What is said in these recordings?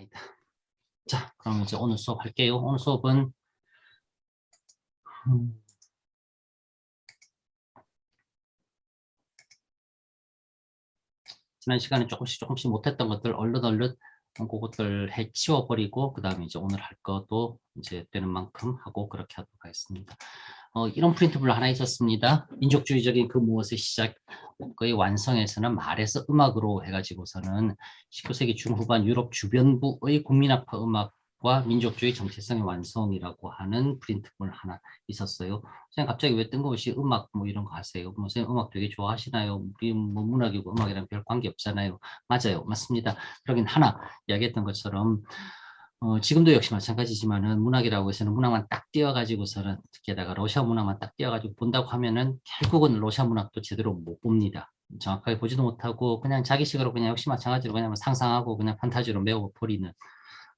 아니다. 자, 그럼 이제 오늘 수업 할게요. 오늘 수업은 지난 시간에 조금씩 못했던 것들 얼른 그것들 해치워버리고 그 다음에 이제 오늘 할 것도 이제 되는 만큼 하고 그렇게 하도록 하겠습니다. 이런 프린트블 하나 있었습니다. 민족주의적인 그 무엇의 시작, 그의 완성에서는 말에서 음악으로 해가지고서는 19세기 중후반 유럽 주변부의 국민학파 음악과 민족주의 정체성의 완성이라고 하는 프린트블 하나 있었어요. 선생님 갑자기 왜 뜬금없이 음악 뭐 이런 거 하세요? 뭐 선생님 음악 되게 좋아하시나요? 우리 뭐 문학이고 음악이랑 별 관계 없잖아요. 맞아요. 맞습니다. 그러긴 하나 이야기했던 것처럼 지금도 역시 마찬가지지만은 문학이라고 해서는 문학만 딱 띄어가지고서는 게다가 러시아 문학만 딱 띄어가지고 본다고 하면은 결국은 러시아 문학도 제대로 못 봅니다. 정확하게 보지도 못하고 그냥 자기식으로 그냥 역시 마찬가지로 그냥 상상하고 그냥 판타지로 메워버리는.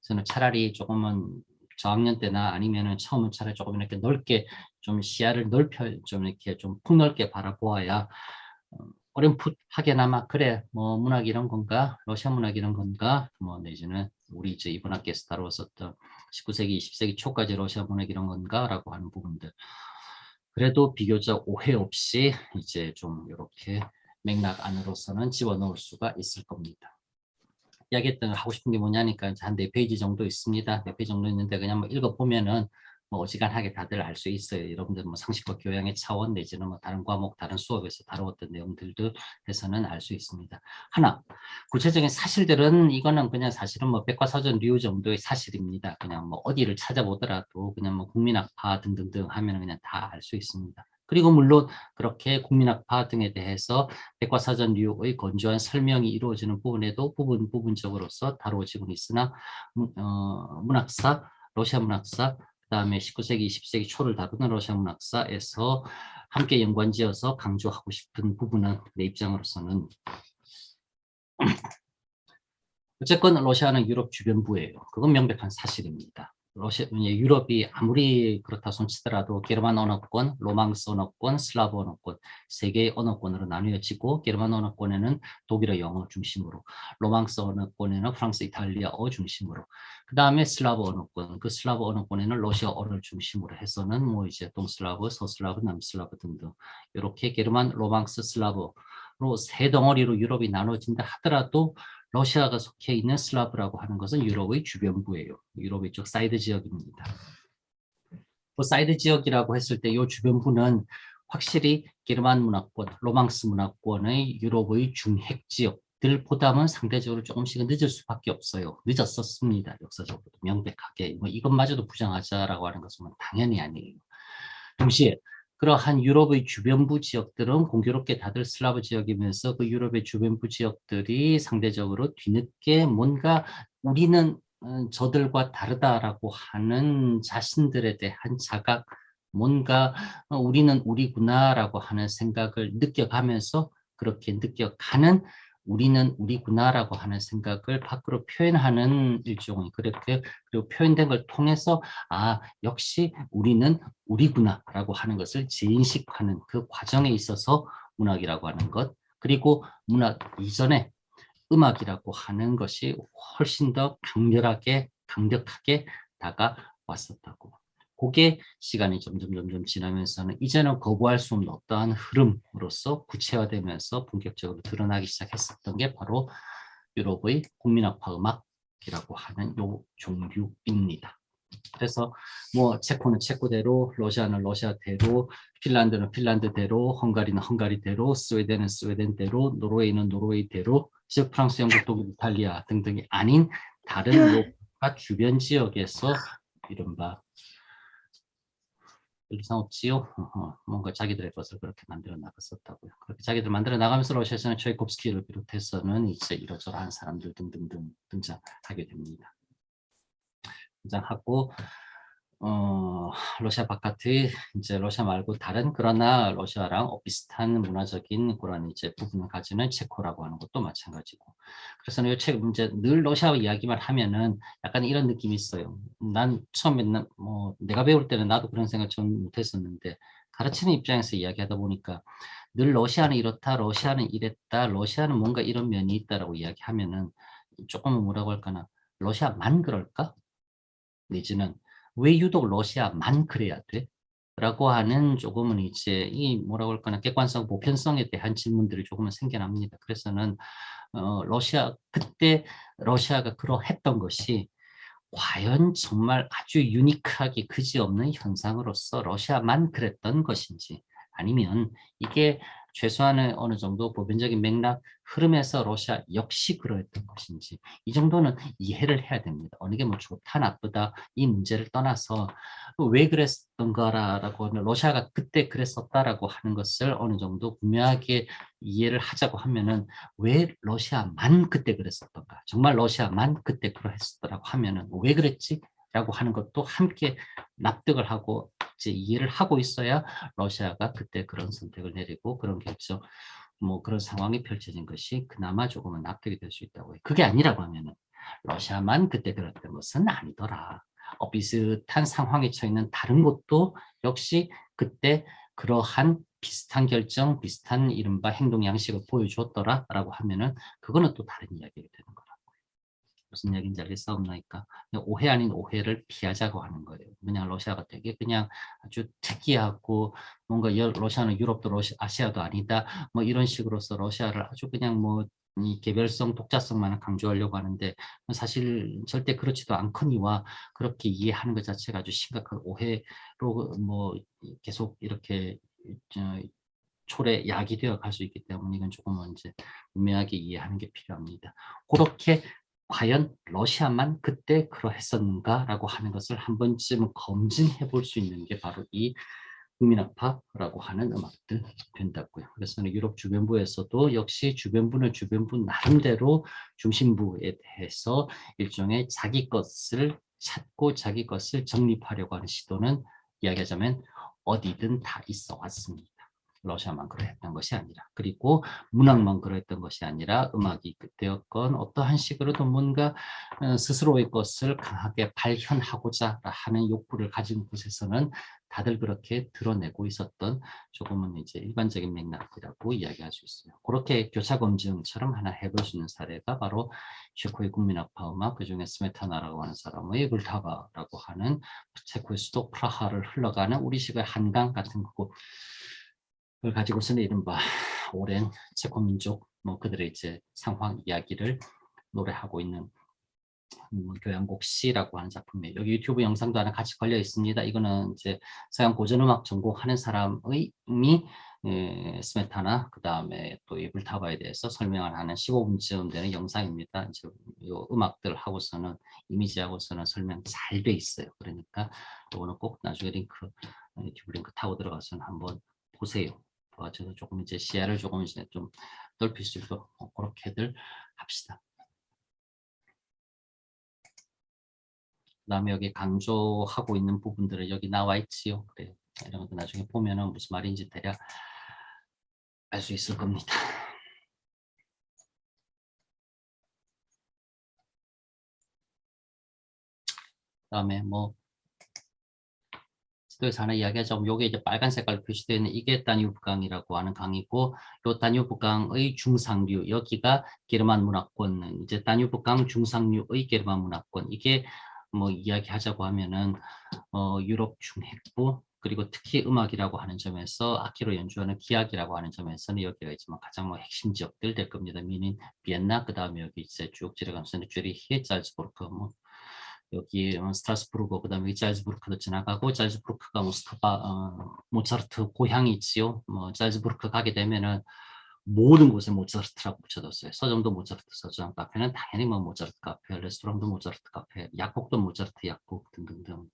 저는 차라리 조금은 저학년 때나 아니면은 처음은 차라리 조금 이렇게 넓게 좀 시야를 좀 이렇게 좀 폭넓게 바라보아야 어렴풋하게나마 그래 뭐 문학 이런 건가 러시아 문학 이런 건가 뭐 내지는 우리 이제 이번 학기에서 다루었었던 19세기 20세기 초까지 러시아 문학 이런 건가 라고 하는 부분들 그래도 비교적 오해 없이 이제 좀 이렇게 맥락 안으로서는 집어넣을 수가 있을 겁니다. 이야기했던 하고 싶은 게 뭐냐니까 한 4페이지 정도 있습니다. 4페이지 정도 있는데 그냥 뭐 읽어보면은 뭐 어지간하게 다들 알 수 있어요. 여러분들 뭐 상식과 교양의 차원 내지는 뭐 다른 과목, 다른 수업에서 다루었던 내용들도 해서는 알 수 있습니다. 하나, 구체적인 사실들은 이거는 그냥 사실은 뭐 백과사전류 정도의 사실입니다. 그냥 뭐 어디를 찾아보더라도 그냥 뭐 국민학파 등등등 하면 그냥 다 알 수 있습니다. 그리고 물론 그렇게 국민학파 등에 대해서 백과사전류의 건조한 설명이 이루어지는 부분에도 부분적으로서 다루어지고 있으나 문학사, 러시아 문학사, 그 다음에 19세기, 20세기 초를 다루는 러시아 문학사에서 함께 연관지어서 강조하고 싶은 부분은 내 입장으로서는 어쨌건 러시아는 유럽 주변부예요. 그건 명백한 사실입니다. 유럽이 아무리 그렇다 손치더라도 게르만 언어권, 로망스 언어권, 슬라브 언어권 세 개의 언어권으로 나누어지고 게르만 언어권에는 독일어, 영어 중심으로, 로망스 언어권에는 프랑스, 이탈리아어 중심으로, 그 다음에 슬라브 언어권, 그 슬라브 언어권에는 러시아어를 중심으로 해서는 뭐 이제 동슬라브, 서슬라브, 남슬라브 등등 이렇게 게르만, 로망스, 슬라브로 세 덩어리로 유럽이 나눠진다 하더라도 러시아가 속해 있는 슬라브라고 하는 것은 유럽의 주변부예요. 유럽의 쪽 사이드 지역입니다. 그 사이드 지역이라고 했을 때 이 주변부는 확실히 게르만 문화권, 로망스 문화권의 유럽의 중핵 지역들보다는 상대적으로 조금씩은 늦을 수밖에 없어요. 늦었었습니다. 역사적으로 명백하게. 뭐 이것마저도 부정하자라고 하는 것은 당연히 아니에요. 동시에 그러한 유럽의 주변부 지역들은 공교롭게 다들 슬라브 지역이면서 그 유럽의 주변부 지역들이 상대적으로 뒤늦게 뭔가 우리는 저들과 다르다라고 하는 자신들에 대한 자각, 뭔가 우리는 우리구나라고 하는 생각을 느껴가면서 그렇게 느껴가는 우리는 우리구나라고 하는 생각을 밖으로 표현하는 일종의 그렇게 그리고 표현된 걸 통해서 아 역시 우리는 우리구나라고 하는 것을 재인식하는 그 과정에 있어서 문학이라고 하는 것 그리고 문학 이전에 음악이라고 하는 것이 훨씬 더 강력하게 다가왔었다고. 그게 시간이 점점 지나면서는 이제는 거부할 수 없는 어떠한 흐름으로서 구체화되면서 본격적으로 드러나기 시작했었던 게 바로 유럽의 국민학파 음악이라고 하는 요 종류입니다. 그래서 뭐 체코는 체코대로, 러시아는 러시아대로, 핀란드는 핀란드대로, 헝가리는 헝가리대로, 스웨덴은 스웨덴대로, 노르웨이는 노르웨이대로, 즉 프랑스, 영국, 독일, 이탈리아 등등이 아닌 다른 요가 주변 지역에서 이른바 이상 없지요. 뭔가 자기들의 것을 그렇게 만들어 나갔었다고요. 그렇게 자기들 만들어 나가면서 러시아에서는 초이콥스키를 비롯해서는 이제 이러저러한 사람들 등등등 등장하게 됩니다. 등장하고 러시아 바깥의 이제 러시아 말고 다른 그러나 러시아랑 비슷한 문화적인 그런 이제 부분을 가지는 체코라고 하는 것도 마찬가지고 그래서 이제 늘 러시아 이야기만 하면은 약간 이런 느낌이 있어요. 난 처음에 뭐 내가 배울 때는 나도 그런 생각 좀 못했었는데 가르치는 입장에서 이야기하다 보니까 늘 러시아는 이렇다, 러시아는 이랬다, 러시아는 뭔가 이런 면이 있다라고 이야기하면은 조금 뭐라고 할까나 러시아만 그럴까? 내지는 왜 유독 러시아만 그래야 돼? 라고 하는 조금은 이제 이 뭐라고 할까나 객관성, 보편성에 대한 질문들이 조금은 생겨납니다. 그래서는 그때 러시아가 그러했던 것이 과연 정말 아주 유니크하게 그지없는 현상으로서 러시아만 그랬던 것인지, 아니면 이게 최소한의 어느 정도 보편적인 맥락 흐름에서 러시아 역시 그러했던 것인지, 이 정도는 이해를 해야 됩니다. 어느 게 뭐 좋다 나쁘다 이 문제를 떠나서 왜 그랬던가라고 하면, 러시아가 그때 그랬었다라고 하는 것을 어느 정도 분명하게 이해를 하자고 하면은, 왜 러시아만 그때 그랬었던가, 정말 러시아만 그때 그러했었더라고 하면은 왜 그랬지? 라고 하는 것도 함께 납득을 하고 이제 이해를 하고 있어야 러시아가 그때 그런 선택을 내리고 그런 결정, 뭐 그런 상황이 펼쳐진 것이 그나마 조금은 납득이 될 수 있다고 해요. 그게 아니라고 하면은 러시아만 그때 그랬던 것은 아니더라. 비슷한 상황에 처해 있는 다른 곳도 역시 그때 그러한 비슷한 결정, 비슷한 이른바 행동 양식을 보여주었더라라고 하면은 그거는 또 다른 이야기가 되는 거라고. 무슨 이야기인지 알겠사옵나이까? 오해 아닌 오해를 피하자고 하는 거예요. 그냥 러시아가 되게 그냥 아주 특이하고 뭔가 러시아는 유럽도 아시아도 아니다. 뭐 이런 식으로서 러시아를 아주 그냥 뭐 이 개별성, 독자성만 강조하려고 하는데 사실 절대 그렇지도 않거니와, 그렇게 이해하는 것 자체가 아주 심각한 오해로 뭐 계속 이렇게 초래 약이 되어 갈 수 있기 때문에 이건 조금은 이제 분명하게 이해하는 게 필요합니다. 그렇게 과연 러시아만 그때 그러했었는가라고 하는 것을 한 번쯤 검증해 볼 수 있는 게 바로 이 국민학파라고 하는 음악들 된다고요. 그래서 유럽 주변부에서도 역시 주변부는 주변부 나름대로 중심부에 대해서 일종의 자기 것을 찾고 자기 것을 정립하려고 하는 시도는, 이야기하자면 어디든 다 있어 왔습니다. 러시아만 그러했던 것이 아니라, 그리고 문학만 그러했던 것이 아니라 음악이 그때였건 어떠한 식으로도 뭔가 스스로의 것을 강하게 발현하고자 하는 욕구를 가진 곳에서는 다들 그렇게 드러내고 있었던 조금은 이제 일반적인 맥락이라고 이야기할 수 있어요. 그렇게 교차 검증처럼 하나 해볼 수 있는 사례가 바로 체코의 국민학파 음악, 그중에 스메타나라고 하는 사람의 불타바라고 하는 체코의 수도 프라하를 흘러가는 우리식의 한강 같은 그걸 가지고서는 이른바 오랜 체코 민족 뭐 그들의 이제 상황 이야기를 노래하고 있는 교향곡 C라고 하는 작품이에요. 여기 유튜브 영상도 하나 같이 걸려 있습니다. 이거는 이제 서양 고전음악 전공하는 사람의 스메타나 그 다음에 또 이 불타바에 대해서 설명을 하는 15분쯤 되는 영상입니다. 이제 이 음악들 하고서는 이미지하고서는 설명 잘 돼 있어요. 그러니까 이거는 꼭 나중에 유튜브 링크 타고 들어가서는 한번 보세요. 저도 조금 이제 시야를 조금 이제 좀 넓힐 수 있도록 그렇게들 합시다. 그다음에 여기 강조하고 있는 부분들은 여기 나와 있지요. 그래요. 이런 것도 나중에 보면은 무슨 말인지 대략 알 수 있을 겁니다. 그다음에 뭐 지도에서 하나 이야기하자면 요게 이제 빨간 색깔로 표시되어 있는 이게 다뉴브강이라고 하는 강이고, 요 다뉴브강의 중상류, 여기가 게르만 문화권, 이제 다뉴브강 중상류의 게르만 문화권, 이게 뭐 이야기하자고 하면은 유럽 중핵부, 그리고 특히 음악이라고 하는 점에서 악기로 연주하는 기악이라고 하는 점에서는 여기가 있지만 가장 뭐 핵심 지역들 될 겁니다. 미닌 비엔나, 그 다음에 여기 이제 쭉 지나가면서 쭈리히, 잘츠부르크, 뭐 여기 스트라스부르크, 그 다음에 잘츠부르크도 지나가고, 잘츠부르크가 모차르트 고향이 있지요. 뭐 잘츠부르크 가게 되면은 모든 곳에 모차르트라고 붙여뒀어요. 서점도 모차르트 서점, 카페는 당연히 뭐 모차르트 카페, 레스토랑도 모차르트 카페, 약국도 모차르트 약국 등등등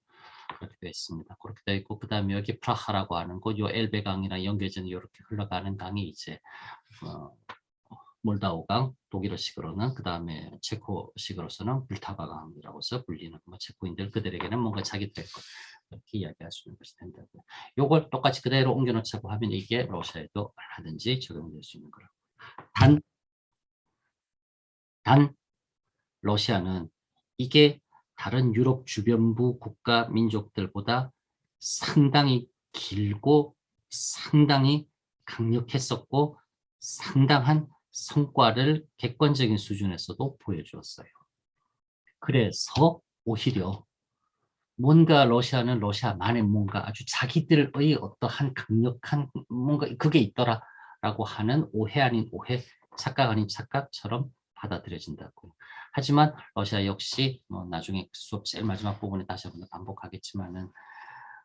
그렇게 되어 있습니다. 그렇게 되어 있고, 그 다음에 여기 프라하라고 하는 곳, 요 엘베강이랑 연결되는 이렇게 흘러가는 강이 이제 몰다오강, 독일어식으로는, 그 다음에 체코식으로서는 불타바강이라고서 불리는 뭐 체코인들, 그들에게는 뭔가 자기들의 것 이렇게 이야기할 수 있는 것이 된다고요. 요걸 똑같이 그대로 옮겨놓자고 하면 이게 러시아에도 얼마든지 적용될 수 있는 거라고. 단 러시아는 이게 다른 유럽 주변부 국가 민족들보다 상당히 길고 상당히 강력했었고 상당한 성과를 객관적인 수준에서도 보여주었어요. 그래서 오히려 뭔가 러시아는 러시아만의 뭔가 아주 자기들의 어떠한 강력한 뭔가 그게 있더라라고 하는 오해 아닌 오해, 착각 아닌 착각처럼 받아들여진다고요. 하지만 러시아 역시 뭐 나중에 수업 제일 마지막 부분에 다시 한번 반복하겠지만은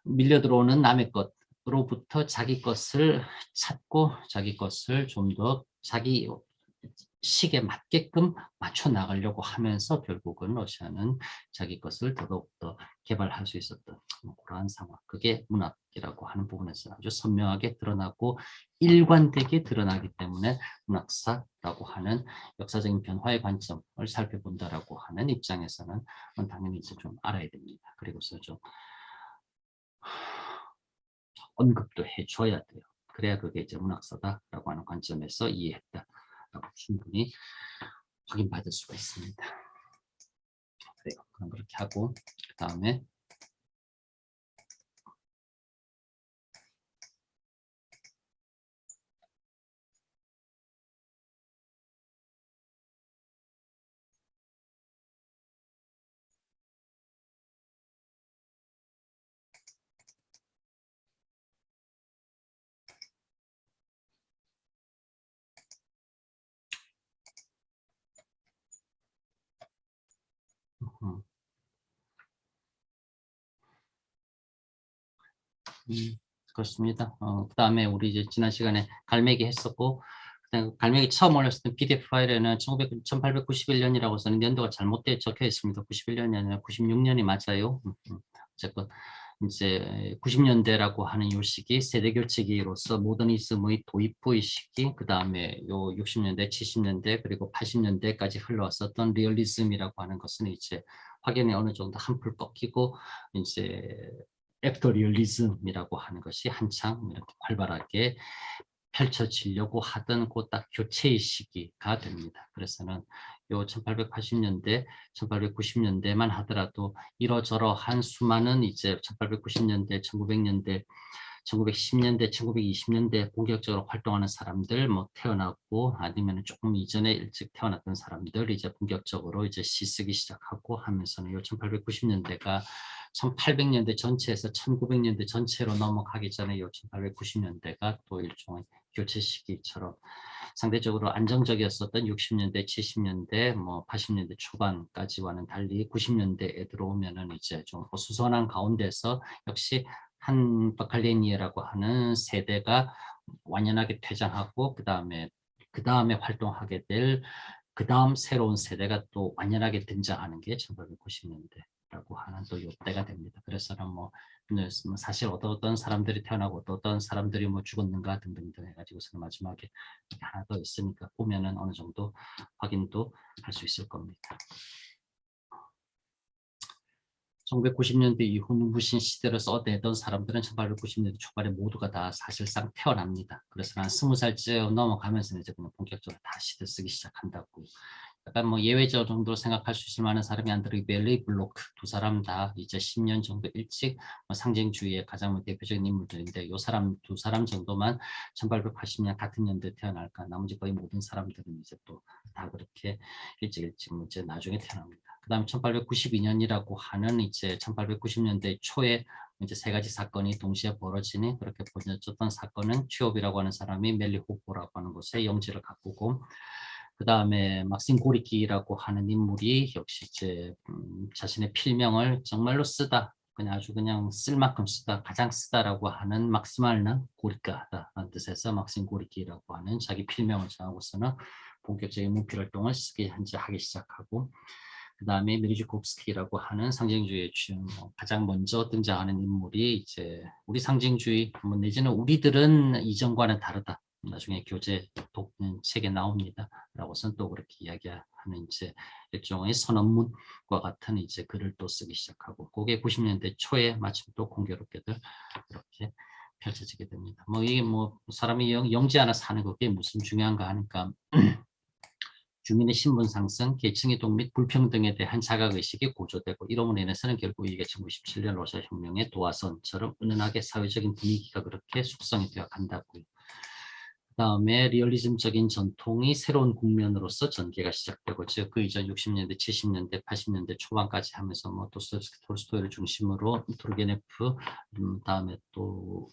밀려 들어오는 남의 것으로부터 자기 것을 찾고 자기 것을 좀 더 자기 식에 맞게끔 맞춰 나가려고 하면서 결국은 러시아는 자기 것을 더더욱더 개발할 수 있었던 그러한 상황. 그게 문학이라고 하는 부분에서 아주 선명하게 드러나고 일관되게 드러나기 때문에 문학사라고 하는 역사적인 변화의 관점을 살펴본다라고 하는 입장에서는 당연히 이제 좀 알아야 됩니다. 그리고서 좀 언급도 해줘야 돼요. 그래야 그게 이제 문학사다라고 하는 관점에서 이해했다라고 충분히 확인받을 수가 있습니다. 그래요. 그럼 그렇게 하고 그 다음에 음, 그렇습니다. 그 다음에 우리 이제 지난 시간에 갈매기 했었고 갈매기 처음 올렸을 때 PDF 파일에는 1891년이라고 써는 연도가 잘못되어 적혀 있습니다. 91년이 아니라 96년이 맞아요. 어쨌건 이제 90년대라고 하는 요 시기 세대 교체기로서 모더니즘의 도입부의 시기, 그 다음에 요 60년대, 70년대 그리고 80년대까지 흘러왔었던 리얼리즘이라고 하는 것은 이제 확연히 어느 정도 한풀 꺾이고 이제 애프터 리얼리즘이라고 하는 것이 한창 이렇게 활발하게 펼쳐지려고 하던 그 딱 교체의 시기가 됩니다. 그래서는 요 1880년대, 1890년대만 하더라도 이러저러한 수많은 이제 1890년대, 1900년대, 1910년대, 1920년대 본격적으로 활동하는 사람들, 뭐 태어났고 아니면 조금 이전에 일찍 태어났던 사람들 이제 본격적으로 이제 시 쓰기 시작하고 하면서는 요 1890년대가 1800년대 전체에서 1900년대 전체로 넘어가기 전에 요 1890년대가 또 일종의 교체 시기처럼 상대적으로 안정적이었었던 60년대, 70년대, 뭐 80년대 초반까지와는 달리 90년대에 들어오면은 이제 좀 어수선한 가운데서 역시 한 바칼레니에라고 하는 세대가 완연하게 퇴장하고 그 다음에 활동하게 될 그 다음 새로운 세대가 또 완연하게 등장하는 게 1990년대라고 하는 또 이때가 됩니다. 그래서는 뭐 사실 어떤 사람들이 태어나고 어떤 사람들이 뭐 죽었는가 등등등 해가지고서는 마지막에 하나 더 있으니까 보면은 어느 정도 확인도 할 수 있을 겁니다. 1990년대 이후 눈부신 시대를 써내던 사람들은 1890년대 초반에 모두가 다 사실상 태어납니다. 그래서 한 20살쯤 넘어가면서 이제 그냥 본격적으로 다 시대 쓰기 시작한다고. 약간 뭐 예외적 정도로 생각할 수 있을 만한 사람이 안드레이 벨리 블로크 두 사람 다 이제 10년 정도 일찍 뭐 상징주의의 가장 대표적인 인물들인데 이 사람 두 사람 정도만 1880년 같은 년도에 태어날까 나머지 거의 모든 사람들은 이제 또 다 그렇게 일찍 이제 나중에 태어납니다. 그 다음에 1892년이라고 하는 이제 1890년대 초에 이제 세 가지 사건이 동시에 벌어지니 그렇게 벌어졌던 사건은 취업이라고 하는 사람이 멜리 호포라고 하는 곳에 영지를 가꾸고 그 다음에 막심 고리키라고 하는 인물이 역시 이제 자신의 필명을 정말로 쓰다 그냥 아주 그냥 쓸 만큼 쓰다 가장 쓰다라고 하는 막시말나 고리카다라는 뜻에서 막심 고리키라고 하는 자기 필명을 정하고서는 본격적인 문필 활동을 하기 시작하고 그 다음에 메리주콥스키라고 하는 상징주의의 가장 먼저 등장하는 인물이 이제 우리 상징주의 내지는 우리들은 이전과는 다르다. 나중에 교재 책에 나옵니다. 라고선 또 그렇게 이야기하는 이제 일종의 선언문과 같은 이제 글을 또 쓰기 시작하고 그게 90년대 초에 마침 또 공교롭게들 그렇게 펼쳐지게 됩니다. 뭐 이게 뭐 사람이 영지 하나 사는 그게 무슨 중요한가 하니까 주민의 신분 상승, 계층 이동 및 불평등에 대한 자각의식이 고조되고 이로로 인해서는 결국 이게 1917년 러시아 혁명의 도화선처럼 은은하게 사회적인 분위기가 그렇게 숙성이 되어 간다고요. 그다음에 리얼리즘적인 전통이 새로운 국면으로서 전개가 시작되고 즉 그 이전 60년대, 70년대, 80년대 초반까지 하면서 뭐 도스토옙스키, 톨스토이를 중심으로 투르게네프, 다음에 또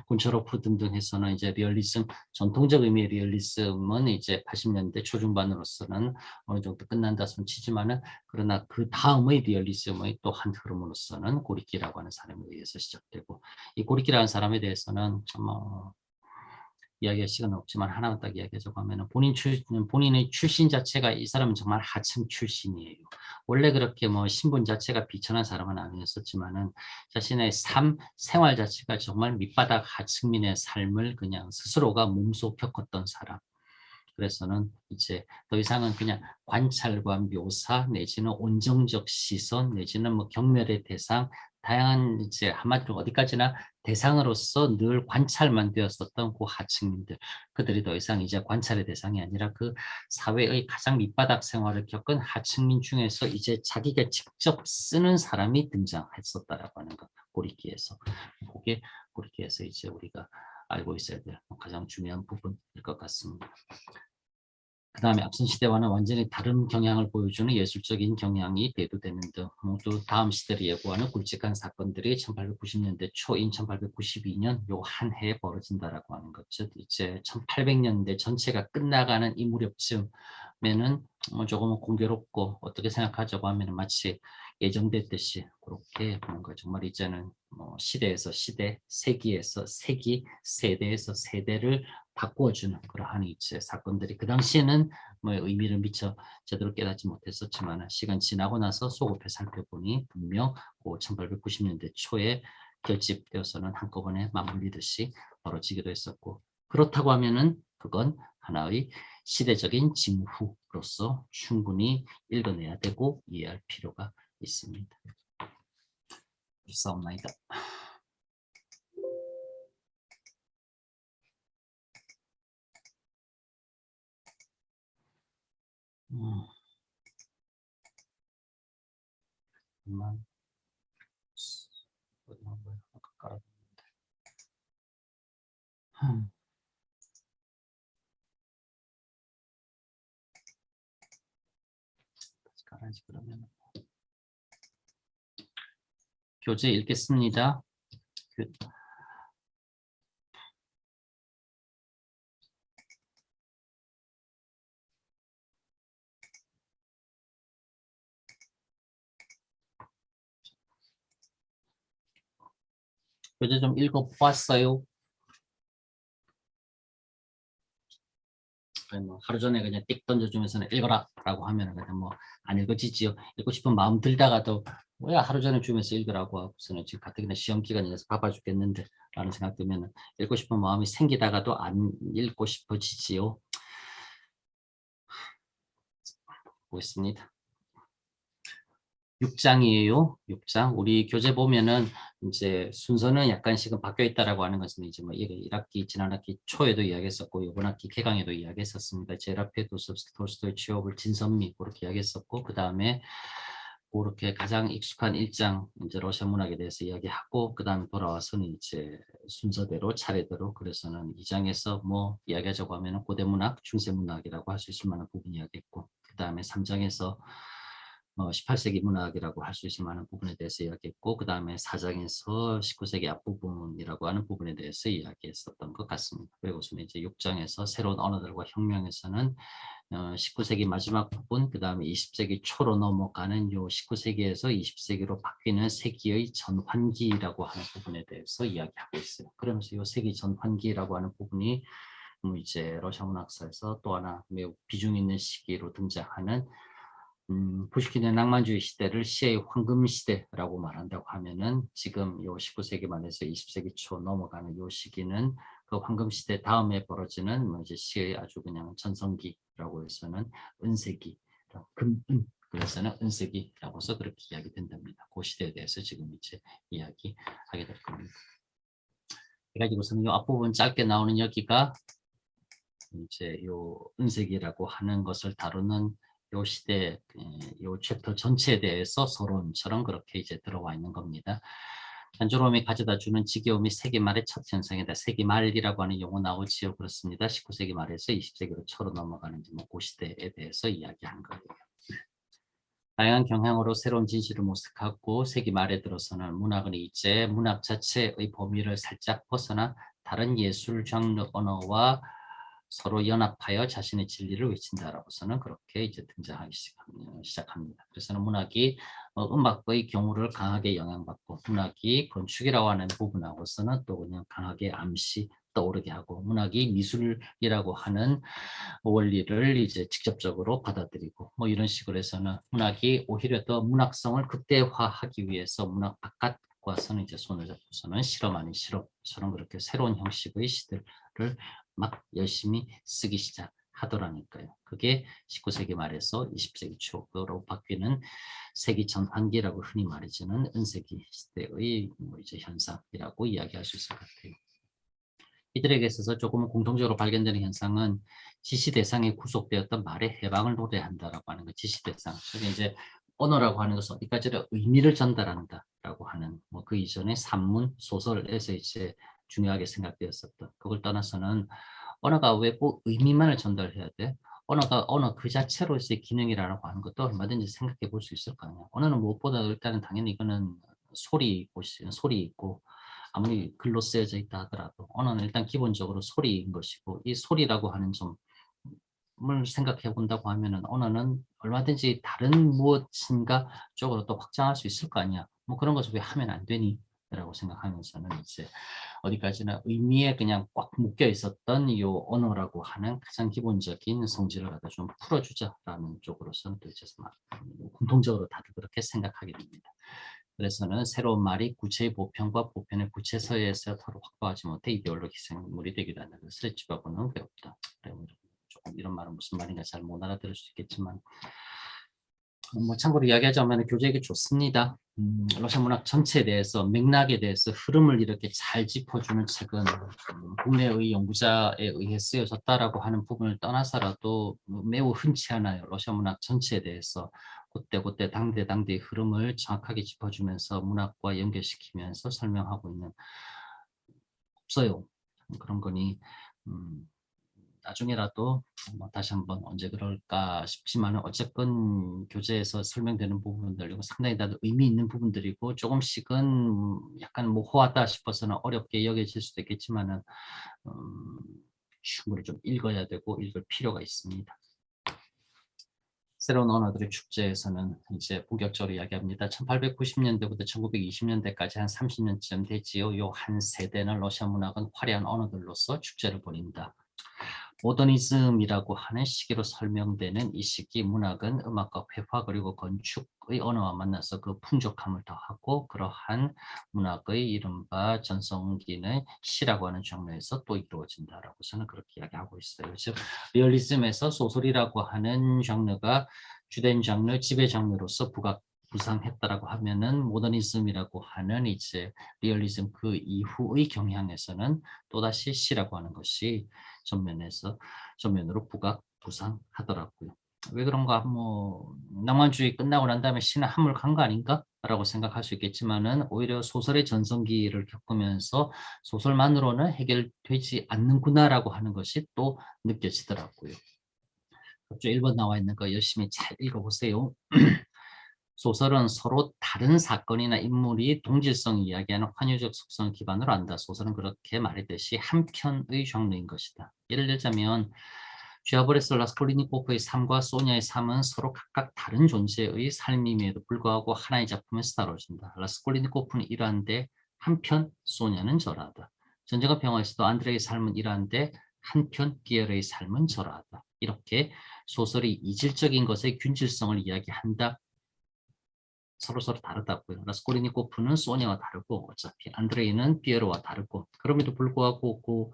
곤차로프 등등 해서는 이제 리얼리즘, 전통적 의미의 리얼리즘은 이제 80년대 초중반으로서는 어느 정도 끝난다 손 치지만은 그러나 그 다음의 리얼리즘의 또 한 흐름으로서는 고리키라고 하는 사람에 의해서 시작되고 이 고리키라는 사람에 대해서는 뭐 이야기할 시간은 없지만 하나만 딱 이야기하자고 하면은 본인의 출신 자체가 이 사람은 정말 하층 출신이에요. 원래 그렇게 뭐 신분 자체가 비천한 사람은 아니었었지만은 자신의 생활 자체가 정말 밑바닥 하층민의 삶을 그냥 스스로가 몸소 겪었던 사람. 그래서는 이제 더 이상은 그냥 관찰과 묘사 내지는 온정적 시선 내지는 뭐 경멸의 대상 다양한 이제 한마디로 어디까지나 대상으로서 늘 관찰만 되었었던 그 하층민들 그들이 더 이상 이제 관찰의 대상이 아니라 그 사회의 가장 밑바닥 생활을 겪은 하층민 중에서 이제 자기가 직접 쓰는 사람이 등장했었다라고 하는 것 고리키에서 그게 고리키에서 이제 우리가 알고 있어야 될 가장 중요한 부분일 것 같습니다. 그 다음에 앞선 시대와는 완전히 다른 경향을 보여주는 예술적인 경향이 대두되는 등 모두 다음 시대를 예고하는 굵직한 사건들이 1890년대 초인 1892년 요 한 해에 벌어진다라고 하는 것. 즉 이제 1800년대 전체가 끝나가는 이 무렵쯤에는 조금은 공교롭고 어떻게 생각하자고 하면 마치 예정됐듯이 그렇게 뭔가 정말 이제는 뭐 시대에서 시대, 세기에서 세기, 세대에서 세대를 바꾸어주는 그러한 이제 사건들이 그 당시에는 뭐 의미를 미처 제대로 깨닫지 못했었지만 시간 지나고 나서 소급해 살펴보니 분명 1890년대 초에 결집되어서는 한꺼번에 맞물리듯이 벌어지기도 했었고 그렇다고 하면은 그건 하나의 시대적인 징후로서 충분히 읽어내야 되고 이해할 필요가 있습니다. 싸움나이다. 만 깔아야지 그러면 교재 읽겠습니다. 교재 좀 읽어보았어요. 뭐 하루 전에 그냥 띡 던져주면서는 읽어라 라고 하면 그냥 뭐 안 읽어지지요. 읽고 싶은 마음 들다가도 뭐야 하루 전에 주면서 읽으라고 하고서는 지금 가뜩이나 시험 기간이라서 바빠 죽겠는데 라는 생각 들면 읽고 싶은 마음이 생기다가도 안 읽고 싶어지지요. 보겠습니다. 6장이에요. 6장. 우리 교재 보면은 이제 순서는 약간씩은 바뀌어 있다라고 하는 것은 이제 뭐 1학기 지난 학기 초에도 이야기했었고 이번 학기 개강에도 이야기했었습니다. 제라페, 도스토옙스키, 톨스토이, 취오블, 진선미 그렇게 이야기했었고 그 다음에 그렇게 가장 익숙한 1장 이제 러시아 문학에 대해서 이야기하고 그 다음에 돌아와서는 이제 순서대로 차례대로 그래서는 2장에서 뭐 이야기하자고 하면은 고대 문학, 중세 문학이라고 할 수 있을 만한 부분 이야기했고 그 다음에 3장에서 18세기 문학이라고 할 수 있을 만한 부분에 대해서 이야기했고 그 다음에 4장에서 19세기 앞부분이라고 하는 부분에 대해서 이야기했었던 것 같습니다. 그리고서는 이제 6장에서 새로운 언어들과 혁명에서는 19세기 마지막 부분 그 다음에 20세기 초로 넘어가는 요 19세기에서 20세기로 바뀌는 세기의 전환기라고 하는 부분에 대해서 이야기하고 있어요. 그러면서 요 세기 전환기라고 하는 부분이 이제 러시아 문학사에서 또 하나 매우 비중 있는 시기로 등장하는 푸시킨의 낭만주의 시대를 시의 황금 시대라고 말한다고 하면은 지금 요 19세기 말에서 20세기 초 넘어가는 요 시기는 그 황금 시대 다음에 벌어지는 뭐 이제 시의 아주 그냥 전성기라고 해서는 은세기, 금은 그래서는 은세기라고서 그렇게 이야기된답니다. 그 시대에 대해서 지금 이제 이야기하게 될 겁니다. 그래가지고서는 요 앞부분 짧게 나오는 여기가 이제 요 은세기라고 하는 것을 다루는 요 시대 요 챕터 전체에 대해서 서론처럼 그렇게 이제 들어와 있는 겁니다. 단조로움이 가져다 주는 지겨움이 세기말의 첫 현상이다. 세기말이라고 하는 용어 나오지요. 그렇습니다. 19세기 말에서 20세기로 초로 넘어가는 그 시대에 대해서 이야기한 거예요. 다양한 경향으로 새로운 진실을 모색하고 세기 말에 들어서는 문학은 이제 문학 자체의 범위를 살짝 벗어나 다른 예술 장르 언어와 서로 연합하여 자신의 진리를 외친다라고서는 그렇게 이제 등장하기 시작합니다. 그래서는 문학이 음악의 경우를 강하게 영향받고 문학이 건축이라고 하는 부분하고서는 또 그냥 강하게 암시 떠오르게 하고 문학이 미술이라고 하는 원리를 이제 직접적으로 받아들이고 뭐 이런 식으로 해서는 문학이 오히려 더 문학성을 극대화하기 위해서 문학 바깥과서는 이제 손을 잡고서는 실험 아닌 실험처럼 그렇게 새로운 형식의 시들을 막 열심히 쓰기 시작하더라니까요. 그게 19세기 말에서 20세기 초로 바뀌는 세기 전환기라고 흔히 말해지는 은세기 시대의 뭐 이제 현상이라고 이야기할 수 있을 것 같아요. 이들에게 있어서 조금 공통적으로 발견되는 현상은 지시 대상에 구속되었던 말의 해방을 노래한다라고 하는 거. 지시 대상. 그게 이제 언어라고 하는 것은 어디까지나 의미를 전달한다라고 하는 뭐 그 이전에 산문 소설에서 이제 중요하게 생각되었었던 그걸 떠나서는 언어가 왜 꼭 의미만을 전달해야 돼? 언어가 언어 그 자체로서의 기능이라고 하는 것도 얼마든지 생각해 볼 수 있을 거 아니야. 언어는 무엇보다 일단은 당연히 이거는 소리 있고 아무리 글로 쓰여져 있다 하더라도 언어는 일단 기본적으로 소리인 것이고 이 소리라고 하는 점을 생각해 본다고 하면은 언어는 얼마든지 다른 무엇인가 쪽으로 또 확장할 수 있을 거 아니야. 뭐 그런 것을 왜 하면 안 되니? 라고 생각하면서는 이제 어디까지나 의미에 그냥 꽉 묶여 있었던 이 언어라고 하는 가장 기본적인 성질을 갖다 좀 풀어주자라는 쪽으로서는 또 이제 공통적으로 다들 그렇게 생각하게 됩니다. 그래서는 새로운 말이 구체의 보편과 보편의 구체서에서 서로 확보하지 못해 이데올로기 생물이 되기도 하는 것을 집어보는 게 없다. 조금 이런 말은 무슨 말인가 잘 못 알아들을 수 있겠지만 뭐 참고로 이야기하자면 교재에게 좋습니다. 러시아 문학 전체에 대해서 맥락에 대해서 흐름을 이렇게 잘 짚어주는 책은 국내의 연구자에 의해 쓰여졌다라고 하는 부분을 떠나서라도 매우 흔치 않아요. 러시아 문학 전체에 대해서 그때 당대의 흐름을 정확하게 짚어주면서 문학과 연결시키면서 설명하고 있는 없어요. 그런 거니 나중에라도 뭐 다시 한번 언제 그럴까 싶지만 어쨌건 교재에서 설명되는 부분들 이거 상당히 다들 의미 있는 부분들이고 조금씩은 약간 모호하다 싶어서는 어렵게 여겨질 수도 있겠지만은 충분히 좀 읽어야 되고 읽을 필요가 있습니다. 새로운 언어들의 축제에서는 이제 본격적으로 이야기합니다. 1890년대부터 1920년대까지 한 30년쯤 되지요. 요 한 세대는 러시아 문학은 화려한 언어들로서 축제를 벌인다. 모더니즘이라고 하는 시기로 설명되는 이 시기 문학은 음악과 회화 그리고 건축의 언어와 만나서 그 풍족함을 더하고 그러한 문학의 이른바 전성기는 시라고 하는 장르에서 또 이루어진다라고 저는 그렇게 이야기하고 있어요. 즉 리얼리즘에서 소설이라고 하는 장르가 주된 장르, 지배 장르로서 부상했다라고 하면은 모더니즘이라고 하는 이제 리얼리즘 그 이후의 경향에서는 또다시 시라고 하는 것이 전면으로 부상하더라고요. 왜 그런가? 뭐 낭만주의 끝나고 난 다음에 시는 한물 간 거 아닌가? 라고 생각할 수 있겠지만은 오히려 소설의 전성기를 겪으면서 소설만으로는 해결되지 않는구나라고 하는 것이 또 느껴지더라고요. 갑자기 1번 나와 있는 거 열심히 잘 읽어보세요. 소설은 서로 다른 사건이나 인물이 동질성을 이야기하는 환유적 속성을 기반으로 한다. 소설은 그렇게 말했듯이 한 편의 장르인 것이다. 예를 들자면 쥐아브레스 라스콜리니코프의 삶과 소냐의 삶은 서로 각각 다른 존재의 삶임에도 불구하고 하나의 작품에서 다뤄진다. 라스콜리니코프는 이러한데 한편 소냐는 저러하다. 전쟁과 평화에서도 안드레의 삶은 이러한데 한편 피에르의 삶은 저러하다. 이렇게 소설이 이질적인 것의 균질성을 이야기한다. 서로 다르다고요. 라스콜리니코프는 소냐와 다르고 어차피 안드레이는 피에로와 다르고 그럼에도 불구하고 그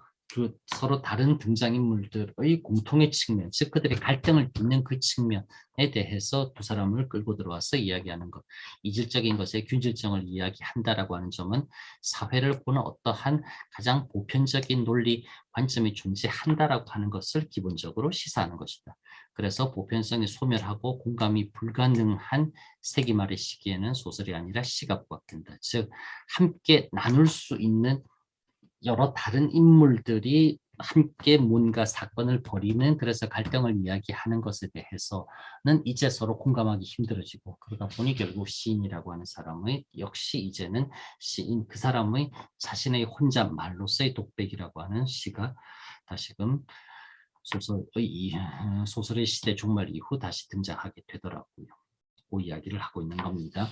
서로 다른 등장인물들의 공통의 측면, 즉 그들의 갈등을 빚는 그 측면에 대해서 두 사람을 끌고 들어와서 이야기하는 것. 이질적인 것의 균질성을 이야기한다라고 하는 점은 사회를 보는 어떠한 가장 보편적인 논리 관점이 존재한다라고 하는 것을 기본적으로 시사하는 것이다. 그래서 보편성이 소멸하고 공감이 불가능한 세기말의 시기에는 소설이 아니라 시가 부각된다. 즉 함께 나눌 수 있는 여러 다른 인물들이 함께 뭔가 사건을 벌이는, 그래서 갈등을 이야기하는 것에 대해서는 이제 서로 공감하기 힘들어지고, 그러다 보니 결국 시인이라고 하는 사람의 역시 이제는 시인 그 사람의 자신의 혼잣말로서의 독백이라고 하는 시가 다시금 소설의 시대 종말 이후 다시 등장하게 되더라고요. 그 이야기를 하고 있는 겁니다.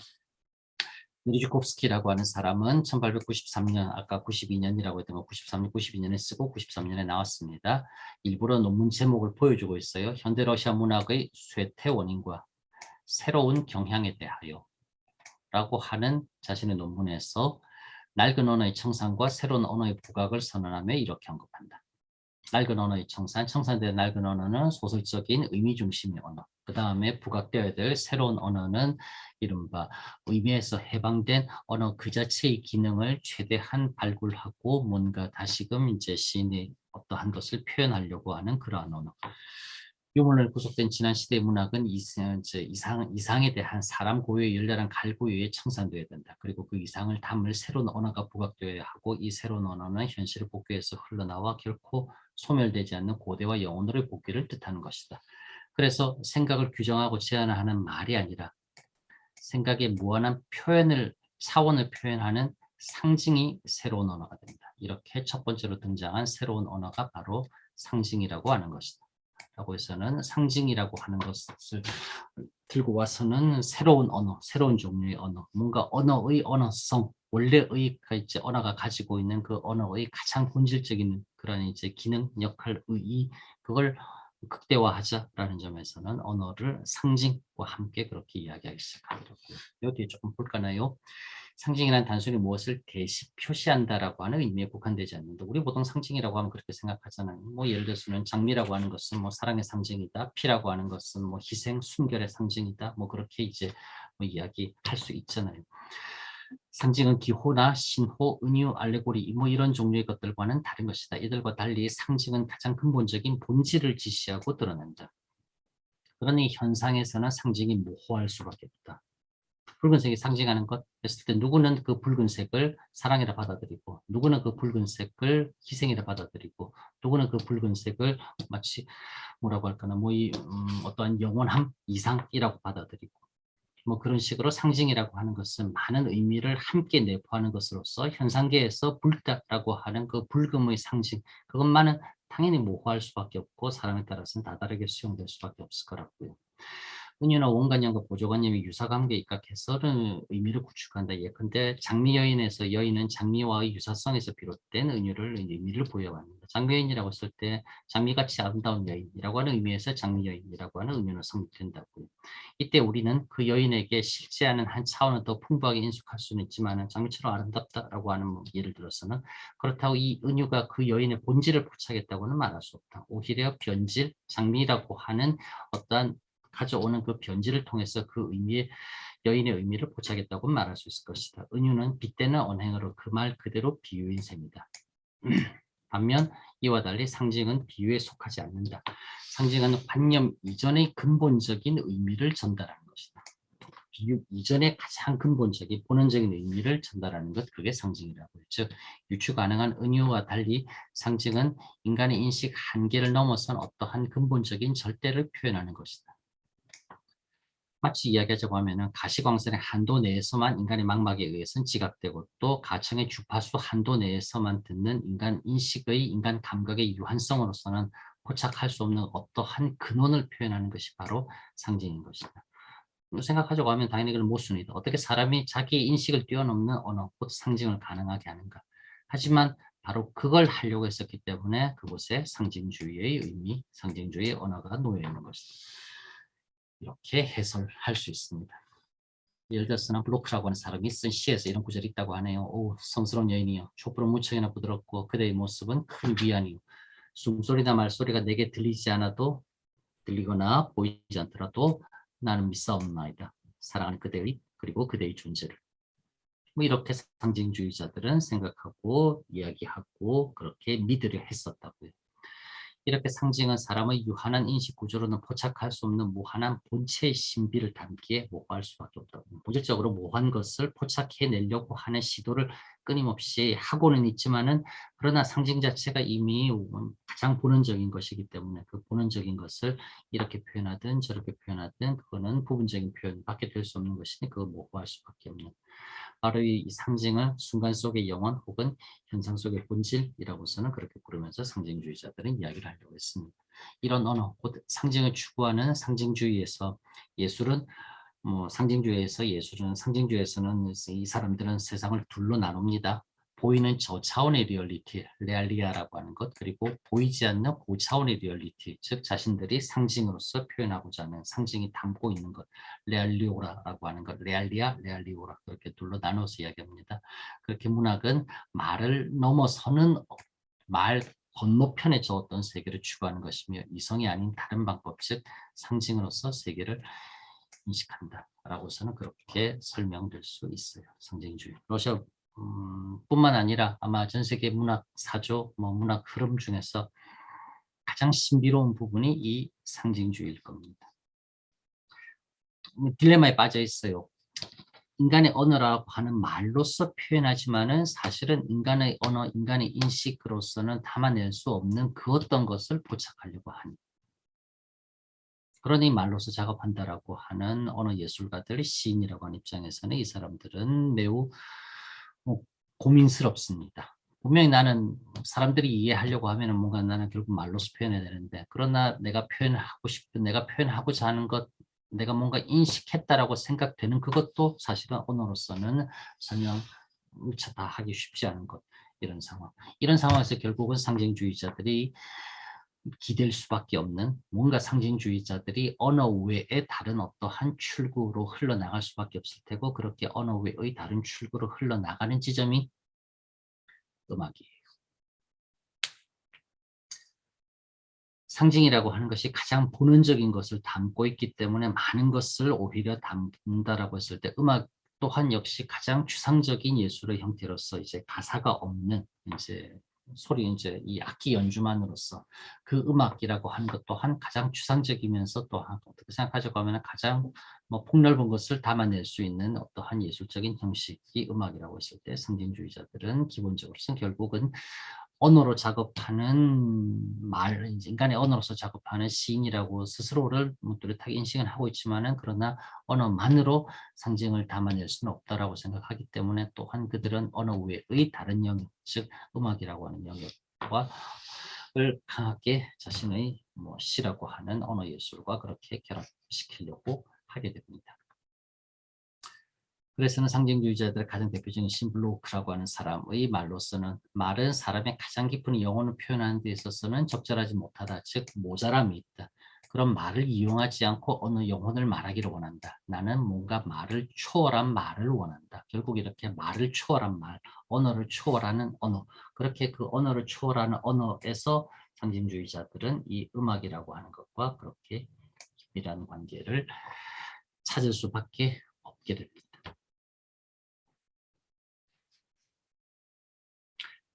미르지콥스키라고 하는 사람은 1893년, 아까 92년이라고 했던 거 93년, 92년에 쓰고 93년에 나왔습니다. 일부러 논문 제목을 보여주고 있어요. 현대 러시아 문학의 쇠퇴 원인과 새로운 경향에 대하여 라고 하는 자신의 논문에서 낡은 언어의 청산과 새로운 언어의 부각을 선언하며 이렇게 언급한다. 낡은 언어의 청산된 낡은 언어는 소설적인 의미 중심의 언어. 그 다음에 부각되어야 될 새로운 언어는 이른바 의미에서 해방된 언어 그 자체의 기능을 최대한 발굴하고 뭔가 다시금 이제 시인이 어떠한 것을 표현하려고 하는 그러한 언어. 유물론에 구속된 지난 시대의 문학은 이상에 대한 사람 고유의 열렬한 갈구에 청산되어야 된다. 그리고 그 이상을 담을 새로운 언어가 부각되어야 하고, 이 새로운 언어는 현실의 복귀에서 흘러나와 결코 소멸되지 않는 고대와 영혼으로의 복귀를 뜻하는 것이다. 그래서 생각을 규정하고 제한하는 말이 아니라 생각의 무한한 차원을 표현하는 상징이 새로운 언어가 된다. 이렇게 첫 번째로 등장한 새로운 언어가 바로 상징이라고 하는 것이다. 라고 해서는 상징이라고 하는 것을 들고 와서는 새로운 언어, 새로운 종류의 언어, 뭔가 언어의 언어성, 원래의 이제 언어가 가지고 있는 그 언어의 가장 본질적인 그런 이제 기능, 역할, 의의, 그걸 극대화하자라는 점에서는 언어를 상징과 함께 그렇게 이야기하기 시작하더라고요. 여기에 조금 볼까나요? 상징이란 단순히 무엇을 대시 표시한다라고 하는 의미에 국한되지 않는다. 우리 보통 상징이라고 하면 그렇게 생각하잖아요. 뭐 예를 들어서는 장미라고 하는 것은 뭐 사랑의 상징이다. 피라고 하는 것은 뭐 희생, 순결의 상징이다. 뭐 그렇게 이제 뭐 이야기할 수 있잖아요. 상징은 기호나 신호, 은유, 알레고리 뭐 이런 종류의 것들과는 다른 것이다. 이들과 달리 상징은 가장 근본적인 본질을 지시하고 드러낸다. 그러니 현상에서는 상징이 모호할 수밖에 없다. 붉은색이 상징하는 것 했을 때 누구는 그 붉은색을 사랑이라 받아들이고, 누구는 그 붉은색을 희생이라 받아들이고, 누구는 그 붉은색을 마치 뭐라고 할까나 어떠한 영원함 이상이라고 받아들이고, 뭐 그런 식으로 상징이라고 하는 것은 많은 의미를 함께 내포하는 것으로서 현상계에서 붉다라고 하는 그 붉음의 상징, 그것만은 당연히 모호할 수밖에 없고 사람에 따라서는 다 다르게 수용될 수밖에 없을 거라고요. 은유나 원관념과 보조관념이 유사관계에 입각해서 의미를 구축한다. 예컨대 장미 여인에서 여인은 장미와의 유사성에서 비롯된 의미를 부여합니다. 장미 여인이라고 했을 때 장미같이 아름다운 여인이라고 하는 의미에서 장미 여인이라고 하는 의미는 성립된다고요. 이때 우리는 그 여인에게 실제하는 한 차원을 더 풍부하게 인식할 수는 있지만 장미처럼 아름답다라고 하는 예를 들어서는 그렇다고 이 은유가 그 여인의 본질을 포착했다고는 말할 수 없다. 오히려 변질, 장미라고 하는 어떠한 가져오는 그 변질을 통해서 그 여인의 의미를 포착했다고 말할 수 있을 것이다. 은유는 빗대는 언행으로 그 말 그대로 비유인 셈이다. 반면 이와 달리 상징은 비유에 속하지 않는다. 상징은 관념 이전의 근본적인 의미를 전달하는 것이다. 비유 이전의 가장 근본적인 본원적인 의미를 전달하는 것, 그게 상징이라고. 즉 유추 가능한 은유와 달리 상징은 인간의 인식 한계를 넘어선 어떠한 근본적인 절대를 표현하는 것이다. 마치 이야기하자고 하면은 가시광선의 한도 내에서만 인간의 망막에 의해서는 지각되고, 또 가청의 주파수 한도 내에서만 듣는 인간 인식의 인간 감각의 유한성으로서는 포착할 수 없는 어떠한 근원을 표현하는 것이 바로 상징인 것이다. 생각하자고 하면 당연히 그건 모순이다. 어떻게 사람이 자기 인식을 뛰어넘는 언어, 곧 상징을 가능하게 하는가. 하지만 바로 그걸 하려고 했었기 때문에 그곳에 상징주의의 의미, 상징주의의 언어가 놓여 있는 것이다. 이렇게 해설할 수 있습니다. 예를 들어서는 블로크라고 하는 사람이 쓴 시에서 이런 구절이 있다고 하네요. 오, 성스러운 여인이여, 촛불은 무척이나 부드럽고 그대의 모습은 큰 위안이요. 숨소리나 말소리가 내게 들리지 않아도 들리거나 보이지 않더라도 나는 믿사옵나이다. 사랑하는 그대의 그리고 그대의 존재를. 뭐 이렇게 상징주의자들은 생각하고 이야기하고 그렇게 믿으려 했었다고요. 이렇게 상징은 사람의 유한한 인식 구조로는 포착할 수 없는 무한한 본체의 신비를 담기에 모호할 수밖에 없다고. 본질적으로 모호한 것을 포착해내려고 하는 시도를 끊임없이 하고는 있지만은, 그러나 상징 자체가 이미 가장 본원적인 것이기 때문에 그 본원적인 것을 이렇게 표현하든 저렇게 표현하든 그거는 부분적인 표현밖에 될 수 없는 것이니 그거 모호할 수밖에 없는, 바로 이 상징을 순간 속의 영혼 혹은 현상 속의 본질이라고서는 그렇게 부르면서 상징주의자들은 이야기를 하려고 했습니다. 이런 언어, 곧 상징을 추구하는 상징주의에서 예술은 상징주의에서는 이 사람들은 세상을 둘로 나눕니다. 보이는 저차원의 리얼리티, 레알리아라고 하는 것, 그리고 보이지 않는 고차원의 리얼리티, 즉 자신들이 상징으로서 표현하고자 하는 상징이 담고 있는 것, 레알리오라라고 하는 것, 레알리아, 레알리오라, 그렇게 둘로 나눠서 이야기합니다. 그렇게 문학은 말을 넘어서는 말 건너편에 저 어떤 세계를 추구하는 것이며 이성이 아닌 다른 방법, 즉 상징으로서 세계를 인식한다라고서는 그렇게 설명될 수 있어요. 상징주의. 러시아 뿐만 아니라 아마 전 세계 문학 사조, 문학 흐름 중에서 가장 신비로운 부분이 이 상징주의일 겁니다. 딜레마에 빠져 있어요. 인간의 언어라고 하는 말로서 표현하지만은 사실은 인간의 언어, 인간의 인식으로서는 담아낼 수 없는 그 어떤 것을 포착하려고 하는. 그러니 말로서 작업한다라고 하는 언어 예술가들, 시인이라고 하는 입장에서는 이 사람들은 매우 고민스럽습니다. 분명히 나는 사람들이 이해하려고 하면은 뭔가 나는 결국 말로서 표현해야 되는데, 그러나 내가 표현하고 싶은, 내가 표현하고자 하는 것, 내가 뭔가 인식했다라고 생각되는 그것도 사실은 언어로서는 설명조차 다 하기 쉽지 않은 것, 이런 상황. 이런 상황에서 결국은 상징주의자들이 기댈 수밖에 없는, 뭔가 상징주의자들이 언어 외에 다른 어떠한 출구로 흘러나갈 수밖에 없을 테고, 그렇게 언어 외의 다른 출구로 흘러나가는 지점이 음악이에요. 상징이라고 하는 것이 가장 본원적인 것을 담고 있기 때문에 많은 것을 오히려 담는다라고 했을 때, 음악 또한 역시 가장 추상적인 예술의 형태로서 이제 가사가 없는 이제 이 악기 연주만으로서 그 음악이라고 하는 것 또한 가장 추상적이면서 또한 어떻게 생각하자고 하면 가장 폭넓은 것을 담아낼 수 있는 어떠한 예술적인 형식이 음악이라고 했을 때, 상징주의자들은 기본적으로는 결국은 언어로 작업하는 인간의 언어로서 작업하는 시인이라고 스스로를 뚜렷하게 인식은 하고 있지만은, 그러나 언어만으로 상징을 담아낼 수는 없다라고 생각하기 때문에, 또한 그들은 언어 외의 다른 영역, 즉 음악이라고 하는 영역과 을 강하게 자신의 시라고 하는 언어 예술과 그렇게 결합시키려고 하게 됩니다. 그래서는 상징주의자들의 가장 대표적인 신블로크라고 하는 사람의 말로서는, 말은 사람의 가장 깊은 영혼을 표현하는 데 있어서는 적절하지 못하다, 즉 모자람이 있다. 그런 말을 이용하지 않고 어느 영혼을 말하기를 원한다. 나는 뭔가 말을 초월한 말을 원한다. 결국 이렇게 말을 초월한 말, 언어를 초월하는 언어, 그렇게 그 언어를 초월하는 언어에서 상징주의자들은 이 음악이라고 하는 것과 그렇게 긴밀한 관계를 찾을 수밖에 없게 됩니다.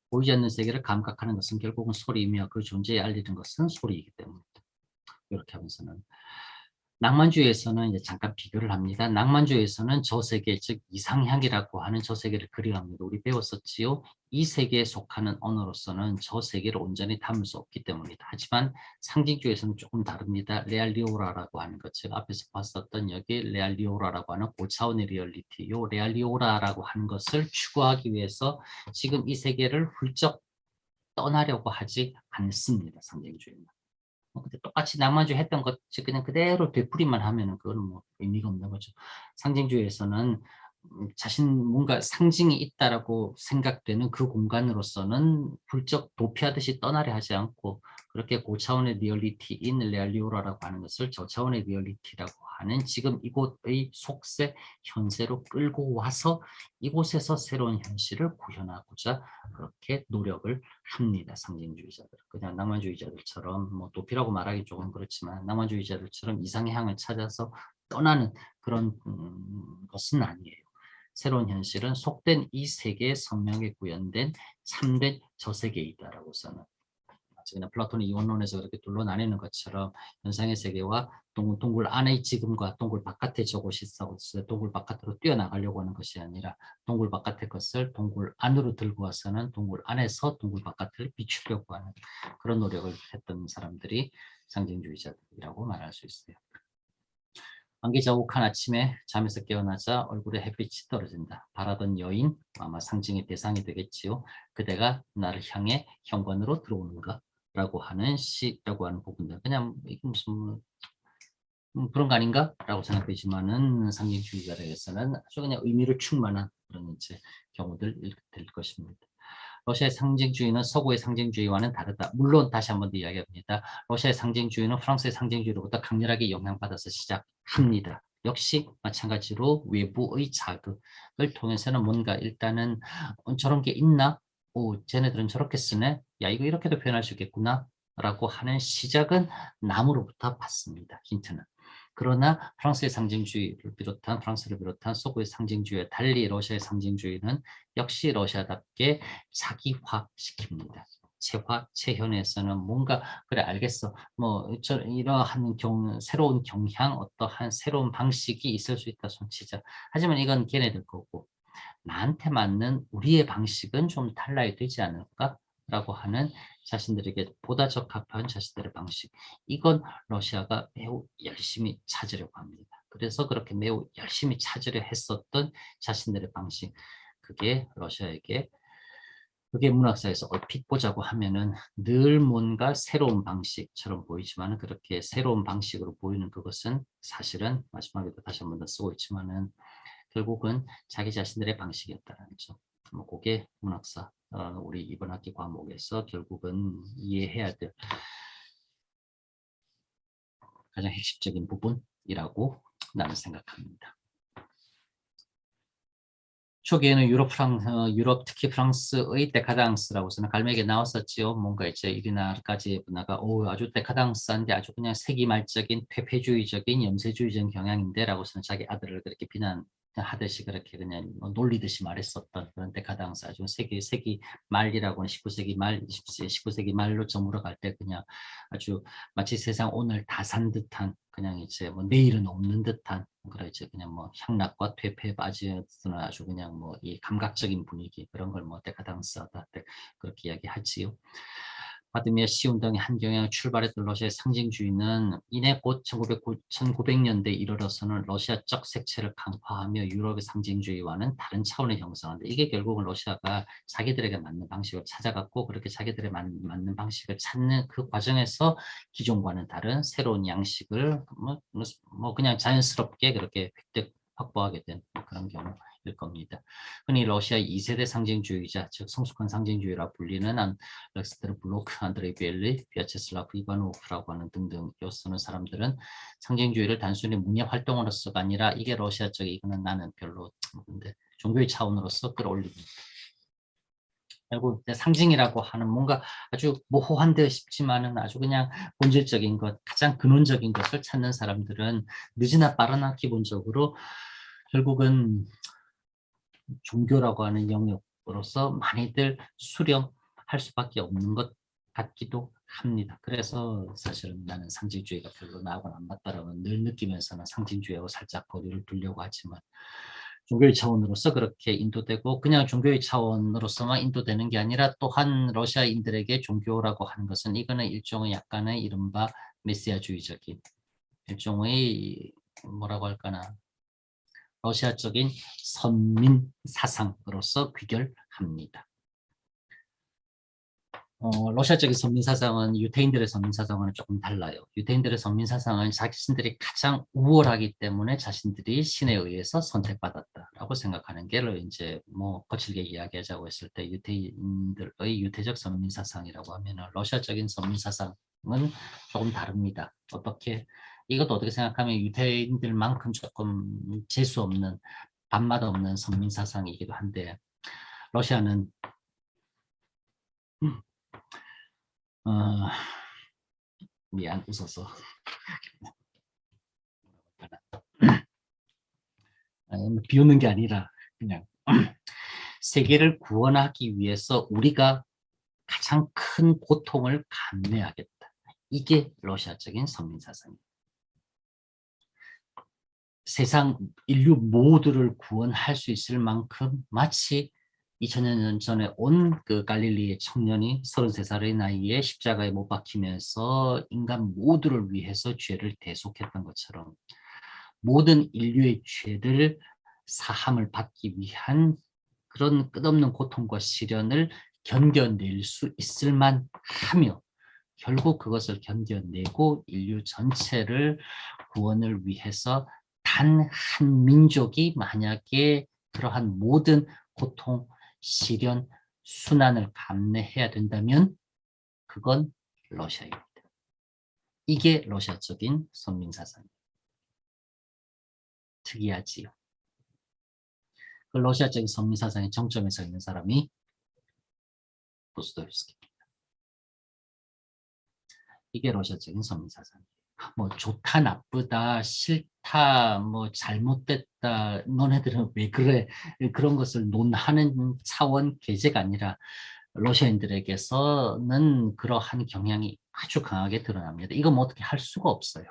보이지 않는 세계를 감각하는 것은 결국은 소리이며 그 존재에 알리는 것은 소리이기 때문입니다. 이렇게 하면서는 낭만주의에서는 이제 잠깐 비교를 합니다. 낭만주의에서는 저 세계, 즉 이상향이라고 하는 저 세계를 그려갑니다. 우리 배웠었지요. 이 세계에 속하는 언어로서는 저 세계를 온전히 담을 수 없기 때문이다. 하지만 상징주의에서는 조금 다릅니다. 레알리오라라고 하는 것, 즉 앞에서 봤었던 여기 레알리오라라고 하는 고차원의 리얼리티, 요 레알리오라라고 하는 것을 추구하기 위해서 지금 이 세계를 훌쩍 떠나려고 하지 않습니다. 상징주의는. 근데 똑같이 낭만주의 했던 것 그냥 그대로 되풀이만 하면은 그거는 의미가 없는 거죠. 상징주의에서는 자신 뭔가 상징이 있다라고 생각되는 그 공간으로서는 불적 도피하듯이 떠나려 하지 않고 그렇게 고차원의 리얼리티인 레알리오라라고 하는 것을 저차원의 리얼리티라고 하는 지금 이곳의 속세 현세로 끌고 와서 이곳에서 새로운 현실을 구현하고자 그렇게 노력을 합니다. 상징주의자들. 그냥 낭만주의자들처럼 뭐 도피라고 말하기 조금 그렇지만 낭만주의자들처럼 이상의 향을 찾아서 떠나는 그런 것은 아니에요. 새로운 현실은 속된 이 세계의 성령에 구현된 참된 저 세계이다라고서는 그냥 플라톤의 이원론에서 그렇게 둘로 나뉘는 것처럼 현상의 세계와 동굴 안의 지금과 동굴 바깥의 저곳이 있어 동굴 바깥으로 뛰어나가려고 하는 것이 아니라 동굴 바깥의 것을 동굴 안으로 들고 와서는 동굴 안에서 동굴 바깥을 비추려고 하는 그런 노력을 했던 사람들이 상징주의자들이라고 말할 수 있어요. 안개자욱한 아침에 잠에서 깨어나자 얼굴에 햇빛이 떨어진다. 바라던 여인, 아마 상징의 대상이 되겠지요. 그대가 나를 향해 현관으로 들어오는가? 라고 하는 시라고 하는 부분들. 그냥 이게 무슨 그런 거 아닌가? 라고 생각되지만은 상징주의자에게서는 아주 그냥 의미를 충만한 그런 이제 경우들 될 것입니다. 러시아의 상징주의는 서구의 상징주의와는 다르다. 물론 다시 한 번 더 이야기합니다. 러시아의 상징주의는 프랑스의 상징주의로부터 강렬하게 영향받아서 시작합니다. 역시 마찬가지로 외부의 자극을 통해서는 뭔가 일단은 저런 게 있나? 오, 쟤네들은 저렇게 쓰네? 야, 이거 이렇게도 표현할 수 있겠구나? 라고 하는 시작은 남으로부터 받습니다. 힌트는. 그러나 프랑스의 상징주의를 비롯한 프랑스를 비롯한 서구의 서구의 달리 러시아의 상징주의는 역시 러시아답게 자기화시킵니다. 체현에서는 뭔가 그래 알겠어 뭐 이러한 새로운 경향 어떠한 새로운 방식이 있을 수 있다 손치자. 하지만 이건 걔네들 거고 나한테 맞는 우리의 방식은 좀 달라야 되지 않을까? 라고 하는 자신들에게 보다 적합한 자신들의 방식. 이건 러시아가 매우 열심히 찾으려고 합니다. 그래서 그렇게 매우 열심히 찾으려 했었던 자신들의 방식. 그게 러시아에게 그게 문학사에서 얼핏 보자고 하면은 늘 뭔가 새로운 방식처럼 보이지만 그렇게 새로운 방식으로 보이는 그것은 사실은 마지막에도 다시 한 번 더 쓰고 있지만은 결국은 자기 자신들의 방식이었다는 점. 뭐 그게 문학사 우리 이번 학기 과목에서 결국은 이해해야 될 가장 핵심적인 부분이라고 나는 생각합니다. 초기에는 유럽 특히 프랑스의 데카당스라고서는 갈매기에 나왔었지요. 뭔가 이제 이리나까지 문화가 아주 데카당스한데 아주 그냥 세기말적인 퇴폐주의적인 염세주의적인 경향인데라고서는 자기 아들을 그렇게 비난하듯이 그렇게 그냥 놀리듯이 말했었던 그런 데카당스 아주 세기 말이라고는 19세기 말 19세기 말로 저물어 갈 때 그냥 아주 마치 세상 오늘 다 산 듯한 그냥 이제 뭐 내일은 없는 듯한 그래 이제 그냥 뭐 향락과 퇴폐에 빠지는 아주 그냥 뭐 이 감각적인 분위기 그런 걸 뭐 데카당스하다 그렇게 이야기하지요. 바드미아 시운동의 한 경향 출발했던 러시아의 상징주의는 이내 곧 1900년대에 이르러서는 러시아적 색채를 강화하며 유럽의 상징주의와는 다른 차원의 형성한다. 이게 결국은 러시아가 자기들에게 맞는 방식을 찾아갔고 그렇게 자기들의 맞는 방식을 찾는 그 과정에서 기존과는 다른 새로운 양식을 뭐 그냥 자연스럽게 그렇게 획득 확보하게 된 그런 경우일 겁니다. 흔히 러시아의 2세대 상징주의자, 즉 성숙한 상징주의라 불리는 알렉산드르 블로크, 안드레이 벨리, 비아체슬라프 이바노프라고 하는 등등 쓰는 사람들은 상징주의를 단순히 문예 활동으로서가 아니라 이게 러시아적 이거는 나는 별로 근데 종교의 차원으로서 끌어올립니다. 결국 상징이라고 하는 뭔가 아주 모호한 듯 싶지만은 아주 그냥 본질적인 것, 가장 근원적인 것을 찾는 사람들은 늦으나 빠르나 기본적으로 결국은 종교라고 하는 영역으로서 많이들 수렴할 수밖에 없는 것 같기도 합니다. 그래서 사실은 나는 상징주의가 별로 나하고는 안 맞다라고 늘 느끼면서는 상징주의하고 살짝 거리를 두려고 하지만 종교의 차원으로서 그렇게 인도되고 그냥 종교의 차원으로서만 인도되는 게 아니라 또한 러시아인들에게 종교라고 하는 것은 이거는 일종의 약간의 이른바 메시아주의적인 일종의 뭐라고 할까나 러시아적인 선민 사상으로서 귀결합니다. 러시아적인 선민사상은 유태인들의 선민사상과는 조금 달라요. 유태인들의 선민사상은 자신들이 가장 우월하기 때문에 자신들이 신에 의해서 선택받았다라고 선민사상이라고 생각하는 게 이제 뭐 거칠게 이야기하자고 했을 때 유태인들의 유태적 선민사상이라고 하면은 러시아적인 선민사상은 조금 다릅니다. 어떻게 이것도 어떻게 생각하면 유태인들만큼 조금 재수 없는 밥맛 없는 선민사상이기도 한데 러시아는 어, 미안 웃어서 비웃는 게 아니라 그냥 세계를 구원하기 위해서 우리가 가장 큰 고통을 감내하겠다. 이게 러시아적인 선민사상입니다. 세상 인류 모두를 구원할 수 있을 만큼 마치 2000년 전에 온 그 갈릴리의 청년이 33살의 나이에 십자가에 못 박히면서 인간 모두를 위해서 죄를 대속했던 것처럼 모든 인류의 죄를 사함을 받기 위한 그런 끝없는 고통과 시련을 견뎌낼 수 있을 만하며 결국 그것을 견뎌내고 인류 전체를 구원을 위해서 단 한 민족이 만약에 그러한 모든 고통, 시련, 순환을 감내해야 된다면 그건 러시아입니다. 이게 러시아적인 선민사상입니다. 특이하지요. 그 러시아적인 선민사상의 정점에 서 있는 사람이 도스토옙스키입니다. 이게 러시아적인 선민사상이에요. 뭐 좋다, 나쁘다, 싫다, 뭐 잘못됐다, 너네들은 왜 그래? 그런 것을 논하는 차원 계제가 아니라 러시아인들에게서는 그러한 경향이 아주 강하게 드러납니다. 이거 뭐 어떻게 할 수가 없어요.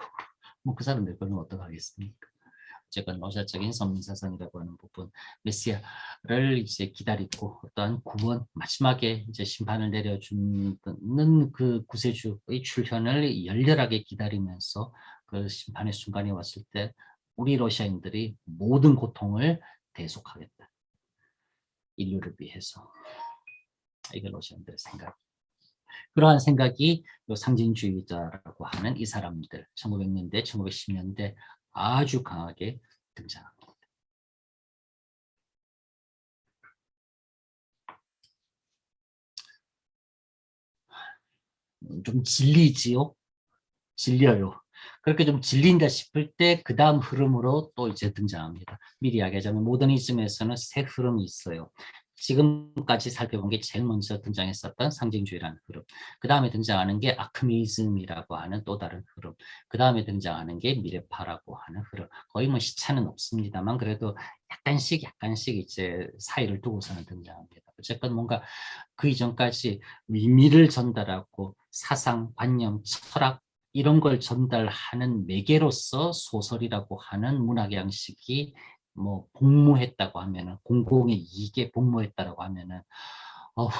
뭐 그 사람들 그러면 어떡하겠습니까? 어쨌건 러시아적인 선민사상이라고 하는 부분, 메시아를 이제 기다리고 어떠한 구원, 마지막에 이제 심판을 내려주는 그 구세주의 출현을 열렬하게 기다리면서 그 심판의 순간이 왔을 때 우리 러시아인들이 모든 고통을 대속하겠다. 인류를 위해서. 이게 러시아인들의 생각. 그러한 생각이 상징주의자라고 하는 이 사람들 1900년대, 1910년대 아주 강하게 등장합니다. 좀 질리지요? 질려요. 그렇게 좀 질린다 싶을 때 그 다음 흐름으로 또 이제 등장합니다. 미리 이야기하자면 모더니즘에서는 세 흐름이 있어요. 지금까지 살펴본 게 제일 먼저 등장했었던 상징주의라는 흐름. 그 다음에 등장하는 게 아크미즘이라고 하는 또 다른 흐름. 그 다음에 등장하는 게 미래파라고 하는 흐름. 거의 뭐 시차는 없습니다만 그래도 약간씩 이제 사이를 두고서는 등장합니다. 어쨌건 뭔가 그 이전까지 의미를 전달하고 사상, 관념, 철학 이런 걸 전달하는 매개로서 소설이라고 하는 문학 양식이 뭐 복무했다고 하면은 공공의 이익에 복무했다라고 하면은 어후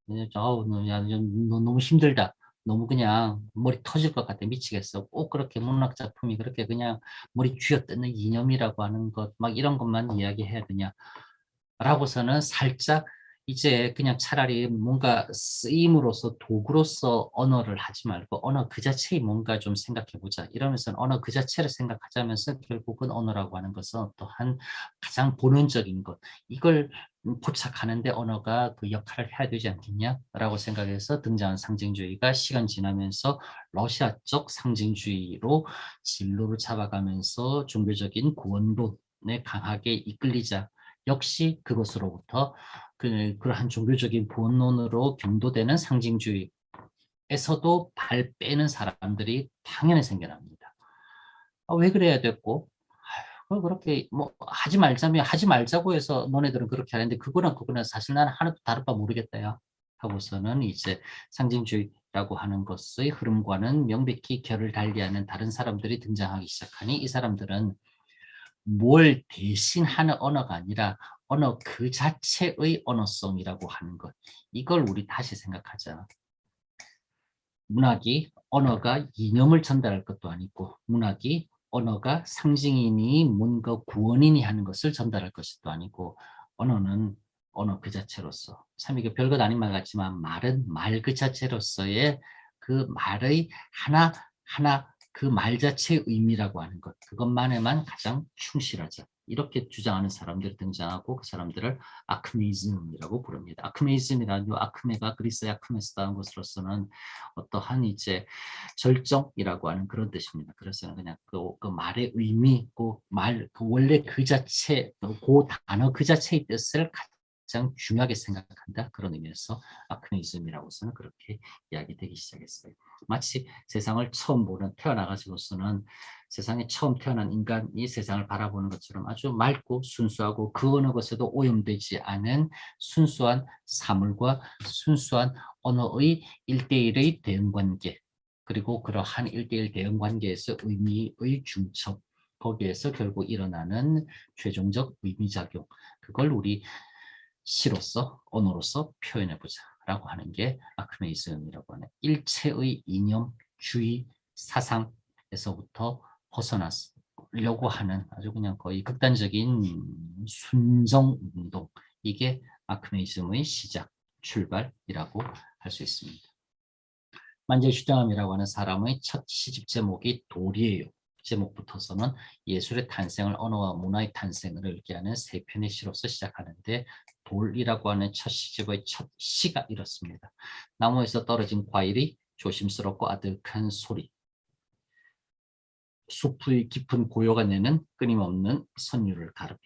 너무 힘들다. 너무 그냥 머리 터질 것 같아. 미치겠어. 꼭 그렇게 문학 작품이 그렇게 그냥 머리 쥐어뜯는 이념이라고 하는 것, 막 이런 것만 이야기해야 되냐. 라고서는 살짝 이제 그냥 차라리 뭔가 쓰임으로써 도구로서 언어를 하지 말고 언어 그 자체의 뭔가 좀 생각해 보자. 이러면서 언어 그 자체를 생각하자면서 결국은 언어라고 하는 것은 또한 가장 본원적인 것. 이걸 포착하는데 언어가 그 역할을 해야 되지 않겠냐라고 생각해서 등장한 상징주의가 시간 지나면서 러시아적 상징주의로 진로를 잡아가면서 종교적인 구원론에 강하게 이끌리자 역시 그것으로부터 그러한 종교적인 본론으로 경도되는 상징주의에서도 발 빼는 사람들이 당연히 생겨납니다. 왜 그래야 됐고? 그렇게 뭐 하지 말자면 하지 말자고 해서 너네들은 그렇게 하는데 그거는 사실 나는 하나도 다를 바 모르겠다야 하고서는 이제 상징주의라고 하는 것의 흐름과는 명백히 결을 달리하는 다른 사람들이 등장하기 시작하니 이 사람들은 뭘 대신하는 언어가 아니라 언어 그 자체의 언어성이라고 하는 것. 이걸 우리 다시 생각하자. 문학이 언어가 이념을 전달할 것도 아니고 문학이 언어가 상징이니 뭔가 구원이니 하는 것을 전달할 것도 아니고 언어는 언어 그 자체로서 참 이게 별것 아닌 말 같지만 말은 말 그 자체로서의 그 말의 하나 그 말 자체의 의미라고 하는 것 그것만에만 가장 충실하죠. 이렇게 주장하는 사람들이 등장하고 그 사람들을 아크메이즘이라고 부릅니다. 아크메이즘이라는 아크메가 그리스의 아크메스다 하는 것으로서는 어떠한 이제 절정이라고 하는 그런 뜻입니다. 그래서 그냥 그 말의 의미, 그 원래 그 자체, 그 단어 그 자체의 뜻을 가장 중요하게 생각한다. 그런 의미에서 아크메이즘이라고서는 그렇게 이야기되기 시작했어요. 마치 세상을 처음 태어나가지고서는 세상에 처음 태어난 인간이 세상을 바라보는 것처럼 아주 맑고 순수하고 그 어느 것에도 오염되지 않은 순수한 사물과 순수한 언어의 1대1의 대응관계, 그리고 그러한 1대1 대응관계에서 의미의 중첩, 거기에서 결국 일어나는 최종적 의미작용, 그걸 우리 시로서, 언어로서 표현해보자 라고 하는 게 아크메이즘이라고 하는 일체의 이념, 주의, 사상에서부터 벗어나려고 하는 아주 그냥 거의 극단적인 순정운동, 이게 아크메이즘의 시작, 출발이라고 할 수 있습니다. 만재 슈정함이라고 하는 사람의 첫 시집 제목이 돌이에요. 제목부터서는 예술의 탄생을, 언어와 문화의 탄생을 읽게하는 세 편의 시로서 시작하는데, 돌이라고 하는 첫 시집의 첫 시가 이렇습니다. 나무에서 떨어진 과일이 조심스럽고 아득한 소리, 숲의 깊은 고요가 내는 끊임없는 선율을 가르며.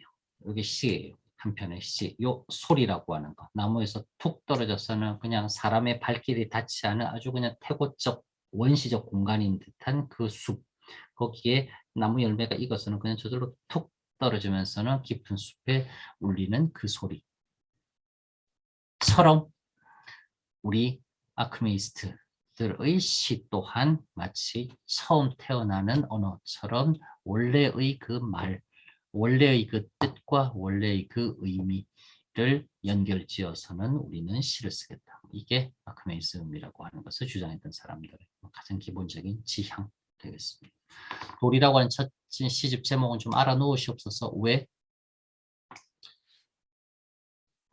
이게 시예요. 한편의 시. 요 소리라고 하는 거. 나무에서 툭 떨어져서는 그냥 사람의 발길이 닿지 않은 아주 그냥 태고적 원시적 공간인 듯한 그 숲. 거기에 나무 열매가 익어서는 그냥 저절로 툭 떨어지면서는 깊은 숲에 울리는 그 소리처럼, 우리 아크메이스트들의 시 또한 마치 처음 태어나는 언어처럼 원래의 그 말, 원래의 그 뜻과 원래의 그 의미를 연결지어서는 우리는 시를 쓰겠다. 이게 아크메이즘이라고 하는 것을 주장했던 사람들의 가장 기본적인 지향 되겠습니다. 돌이라고 하는 첫 시집 제목은 좀 알아놓으시옵소서. 왜?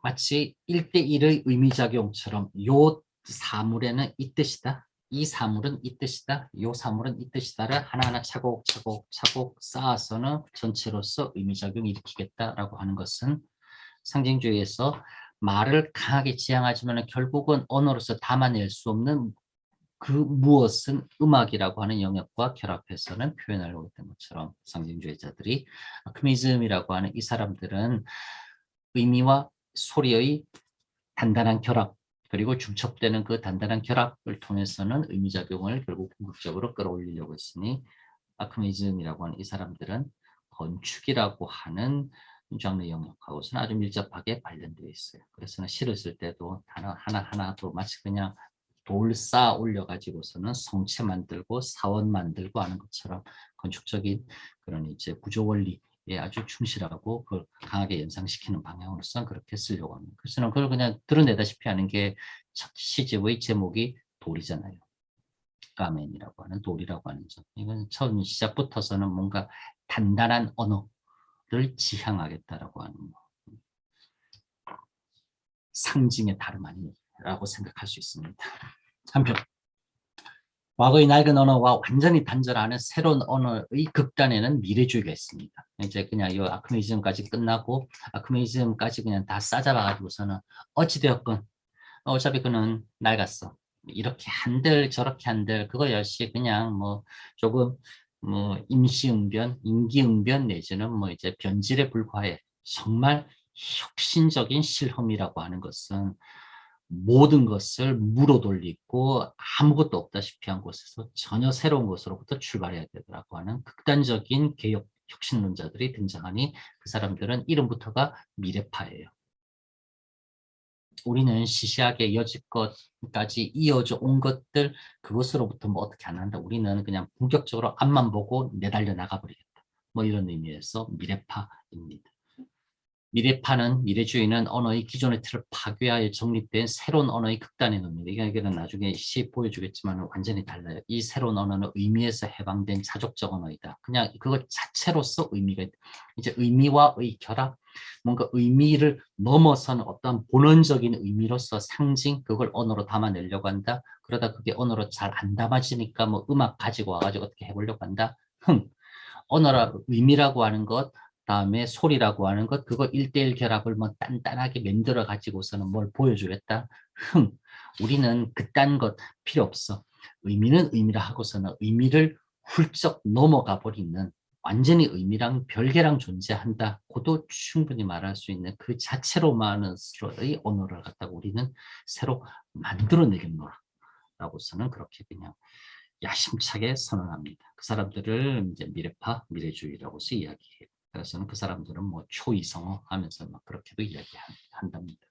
마치 1대1의 의미작용처럼 요 사물에는 이 뜻이다, 이 사물은 이 뜻이다, 요 사물은 이 뜻이다를 하나하나 차곡차곡 쌓아서는 전체로서 의미작용을 일으키겠다라고 하는 것은 상징주의에서 말을 강하게 지향하지만 결국은 언어로서 담아낼 수 없는 그 무엇은 음악이라고 하는 영역과 결합해서는 표현하려고 했던 것처럼, 상징주의자들이 아크미즘이라고 하는 이 사람들은 의미와 소리의 단단한 결합, 그리고 중첩되는 그 단단한 결합을 통해서는 의미작용을 결국 궁극적으로 끌어올리려고 했으니, 아크미즘이라고 하는 이 사람들은 건축이라고 하는 장르 영역하고서는 아주 밀접하게 관련되어 있어요. 그래서 시를 쓸 때도 단어 하나하나도 마치 그냥 돌 쌓아 올려가지고서는 성체 만들고 사원 만들고 하는 것처럼 건축적인 그런 이제 구조 원리에 아주 충실하고 그걸 강하게 연상시키는 방향으로서 그렇게 쓰려고 합니다. 그래서 그걸 그냥 드러내다시피 하는 게 첫 시집의 제목이 돌이잖아요. 가멘이라고 하는 돌이라고 하는 점. 이건 처음 시작부터서는 뭔가 단단한 언어를 지향하겠다라고 하는 상징의 다름 아니라고 생각할 수 있습니다. 한편 과거의 낡은 언어와 완전히 단절하는 새로운 언어의 극단에는 미래주의가 있습니다. 이제 그냥 이 아크메이즘까지 끝나고 아크메이즘까지 그냥 다 싸잡아가지고서는 어찌되었건 어차피 그는 낡았어, 이렇게 한들 저렇게 한들 그거 역시 그냥 뭐 조금 뭐 임시응변, 임기응변 내지는 뭐 이제 변질에 불과해. 정말 혁신적인 실험이라고 하는 것은 모든 것을 물어 돌리고 아무것도 없다시피 한 곳에서 전혀 새로운 것으로부터 출발해야 되더라고 하는 극단적인 개혁 혁신론자들이 등장하니 그 사람들은 이름부터가 미래파예요. 우리는 시시하게 여지껏까지 이어져 온 것들, 그것으로부터 뭐 어떻게 안 한다. 우리는 그냥 본격적으로 앞만 보고 내달려 나가버리겠다. 뭐 이런 의미에서 미래파입니다. 미래파는, 미래주의는 언어의 기존의 틀을 파괴하여 정립된 새로운 언어의 극단의 놈입니다. 이거는 나중에 시 보여주겠지만 완전히 달라요. 이 새로운 언어는 의미에서 해방된 자족적 언어이다. 그냥 그것 자체로서 의미가 있다. 이제 의미와의 결합, 뭔가 의미를 넘어선 어떤 본원적인 의미로서 상징, 그걸 언어로 담아내려고 한다. 그러다 그게 언어로 잘 안 담아지니까 뭐 음악 가지고 와가지고 어떻게 해보려고 한다. 언어라 의미라고 하는 것, 다음에 소리라고 하는 것, 그거 1대1 결합을 뭐 단단하게 만들어 가지고서는 뭘 보여주겠다. 우리는 그딴 것 필요 없어. 의미는 의미라 하고서는 의미를 훌쩍 넘어가 버리는 완전히 의미랑 별개랑 존재한다. 고도 충분히 말할 수 있는 그 자체로만으로의 언어를 갖다가 우리는 새로 만들어내겠노라. 라고서는 그렇게 그냥 야심차게 선언합니다. 그 사람들을 이제 미래파, 미래주의라고서 이야기해요. 그래서는 그 사람들은 뭐 초이성어 하면서 막 그렇게도 이야기한답니다.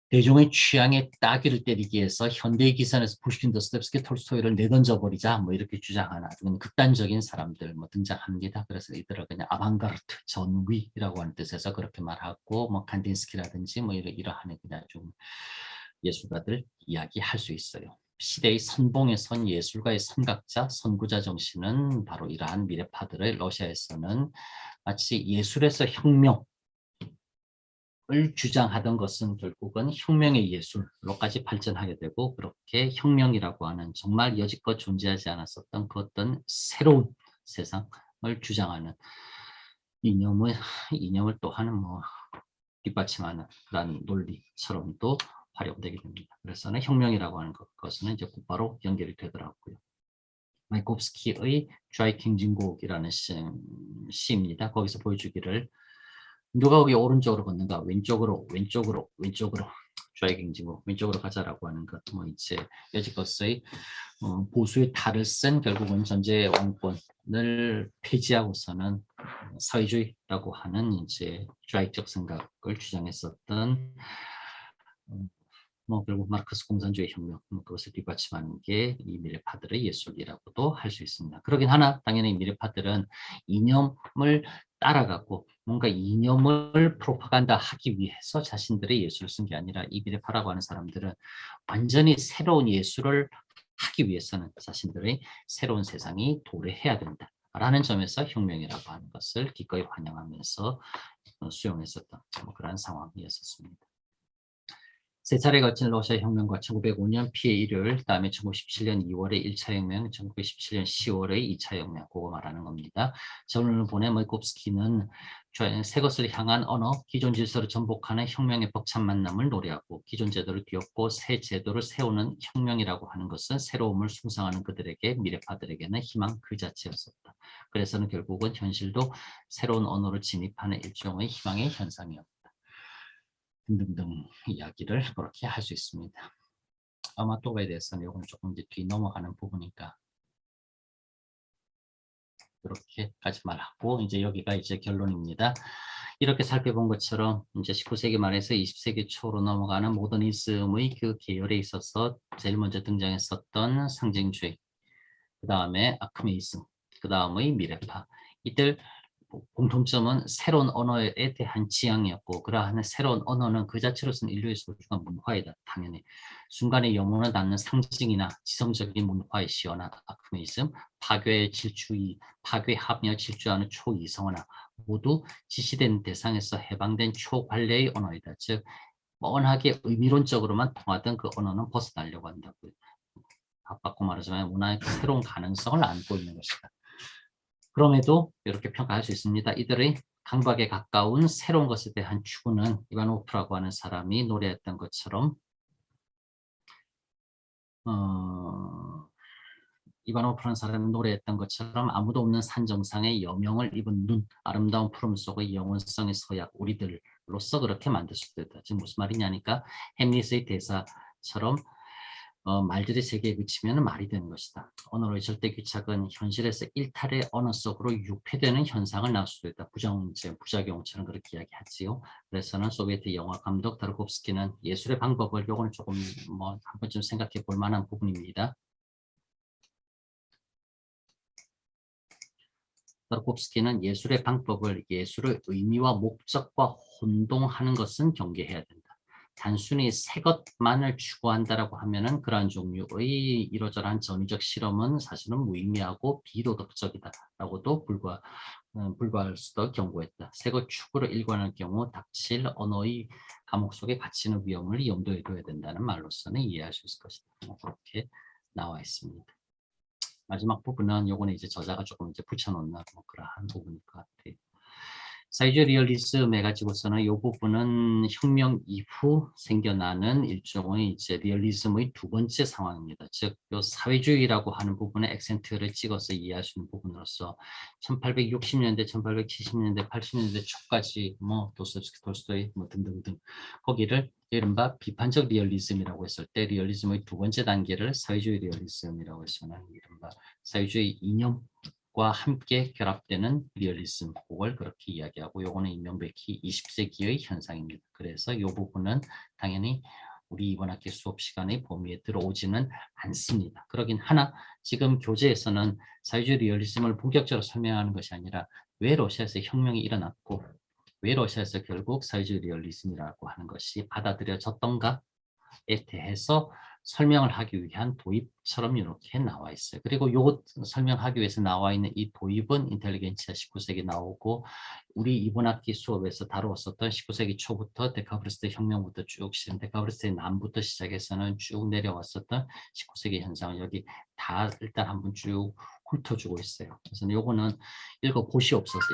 대중의 취향에 따귀를 때리기 위해서 현대의 기선에서 푸시킨, 도스토옙스키, 톨스토이를 내던져 버리자 뭐 이렇게 주장하는 아주 극단적인 사람들 뭐 등장합니다. 그래서 이들을 그냥 아방가르트, 전위라고 하는 뜻에서 그렇게 말하고 뭐 칸딘스키라든지 뭐 이러한 그냥 좀 예술가들 이야기할 수 있어요. 시대의 선봉에 선 예술가의 선각자, 선구자 정신은 바로 이러한 미래파들의 러시아에서는 마치 예술에서 혁명 을 주장하던 것은 결국은 혁명의 예술로까지 발전하게 되고 그렇게 혁명이라고 하는 정말 여지껏 존재하지 않았었던 그 어떤 새로운 세상을 주장하는 이념을 또한 뭐 뒷받침하는 그런 논리처럼도 활용되게 됩니다. 그래서는 혁명이라고 하는 것은 이제 곧바로 연결이 되더라고요. 마이콥스키의 좌이킹진곡이라는 시입니다. 거기서 보여주기를 누가 거기 오른쪽으로 걷는가 왼쪽으로 좌이경지고 왼쪽으로 가자라고 하는 것. 뭐 이제 여지껏의 보수의 탈을 쓴 결국은 전제 왕권을 폐지하고서는 사회주의라고 하는 이제 좌익적 생각을 주장했었던 뭐 결국 마르크스 공산주의 혁명 그것을 뒷받침하는 게 이 미래파들의 예술이라고도 할 수 있습니다. 그러긴 하나 당연히 미래파들은 이념을 따라가고 뭔가 이념을 프로파간다 하기 위해서 자신들의 예술을 쓴 게 아니라 이 미래파라고 하는 사람들은 완전히 새로운 예술을 하기 위해서는 자신들의 새로운 세상이 도래해야 된다. 라는 점에서 혁명이라고 하는 것을 기꺼이 환영하면서 수용했었던 뭐 그런 상황이었습니다. 세 차례 거친 러시아 혁명과 1905년 피해 일요일, 그다음에 1917년 2월의 1차 혁명, 1917년 10월의 2차 혁명, 그거 말하는 겁니다. 저널을 보내 마이콥스키는 새 것을 향한 언어, 기존 질서를 전복하는 혁명의 벅찬 만남을 노래하고 기존 제도를 뒤엎고 새 제도를 세우는 혁명이라고 하는 것은 새로움을 숭상하는 그들에게 미래파들에게는 희망 그 자체였었다. 그래서는 결국은 현실도 새로운 언어를 진입하는 일종의 희망의 현상이었다. 등등등 이야기를 그렇게 할 수 있습니다. 아마토가에 대해서는 이건 조금 이제 뒤 넘어가는 부분이니까 그렇게까지 말하고 이제 여기가 이제 결론입니다. 이렇게 살펴본 것처럼 이제 19세기 말에서 20세기 초로 넘어가는 모더니즘의 그 계열에 있어서 제일 먼저 등장했었던 상징주의, 그 다음에 아크메이즘, 그 다음의 미래파, 이들 공통점은 새로운 언어에 대한 지향이었고 그러한 새로운 언어는 그 자체로서는 인류의 소중한 문화이다. 당연히 순간의 영혼을 낳는 상징이나 지성적인 문화의 시원한 아크메이즘, 파괴의 질주의, 파괴하며 질주하는 초이성어나 모두 지시된 대상에서 해방된 초관례의 언어이다. 즉 뻔하게 의미론적으로만 통하던 그 언어는 벗어나려고 한다고요. 바꿔 말하자면 문화의 새로운 가능성을 안고 있는 것이다. 그럼에도 이렇게 평가할 수 있습니다. 이들의 강박에 가까운 새로운 것에 대한 추구는 이바노프라고 하는 사람이 노래했던 것처럼 이바노프라는 사람이 노래했던 것처럼 아무도 없는 산 정상에 여명을 입은 눈, 아름다운 푸름 속의 영혼성의 서약, 우리들로서 그렇게 만들 수도 있다. 지금 무슨 말이냐니까 햄릿의 대사처럼 말들이 세계에 그치면 말이 되는 것이다. 언어로의 절대 귀착은 현실에서 일탈의 언어 속으로 유폐되는 현상을 낳을 수도 있다. 부작용처럼 그렇게 이야기하지요. 그래서는 소비에트 영화 감독 타르코프스키는 예술의 방법을 요거는 조금 뭐 한 번쯤 생각해 볼 만한 부분입니다. 타르코프스키는 예술의 방법을 예술의 의미와 목적과 혼동하는 것은 경계해야 된다. 단순히 새 것만을 추구한다라고 하면은 그러한 종류의 이러저러한 전위적 실험은 사실은 무의미하고 비도덕적이다라고도 불과할 수도 경고했다. 새 것 추구를 일관할 경우 닥칠 언어의 감옥 속에 갇히는 위험을 염두에 둬야 된다는 말로서는 이해할 수 있을 것이다. 그렇게 나와 있습니다. 마지막 부분은 요거는 이제 저자가 조금 이제 붙여놓는 뭐 그러한 부분일 것 같아요. 사이즈 리얼리즘 해가지고서는 이 부분은 혁명 이후 생겨나는 일종의 이제 리얼리즘의 두 번째 상황입니다. 즉, 요 사회주의라고 하는 부분에 액센트를 찍어서 이해할 수 있는 부분으로서 1860년대, 1870년대, 80년대 초까지 뭐 도스토옙스키, 톨스토이 뭐 등등등 거기를 이른바 비판적 리얼리즘이라고 했을 때 리얼리즘의 두 번째 단계를 사회주의 리얼리즘이라고 해서는 이른바 사회주의 이념 과 함께 결합되는 리얼리즘, 그걸 그렇게 이야기하고 요거는 명백히 20세기의 현상입니다. 그래서 이 부분은 당연히 우리 이번 학기 수업 시간의 범위에 들어오지는 않습니다. 그러긴 하나 지금 교재에서는 사회주의 리얼리즘을 본격적으로 설명하는 것이 아니라 왜 러시아에서 혁명이 일어났고 왜 러시아에서 결국 사회주의 리얼리즘이라고 하는 것이 받아들여졌던가에 대해서 설명을 하기 위한 도입처럼 이렇게 나와 있어요. 그리고 요 설명하기 위해서 나와 있는 이 도입은 인텔리겐치아 19세기 나오고 우리 이번 학기 수업에서 다루었었던 19세기 초부터 데카브리스트 혁명부터 쭉 데카브리스트의 남부터 시작해서는 쭉 내려왔었던 19세기 현상을 여기 다 일단 한번 쭉 훑어주고 있어요. 그래서 요거는 읽어보시옵소서.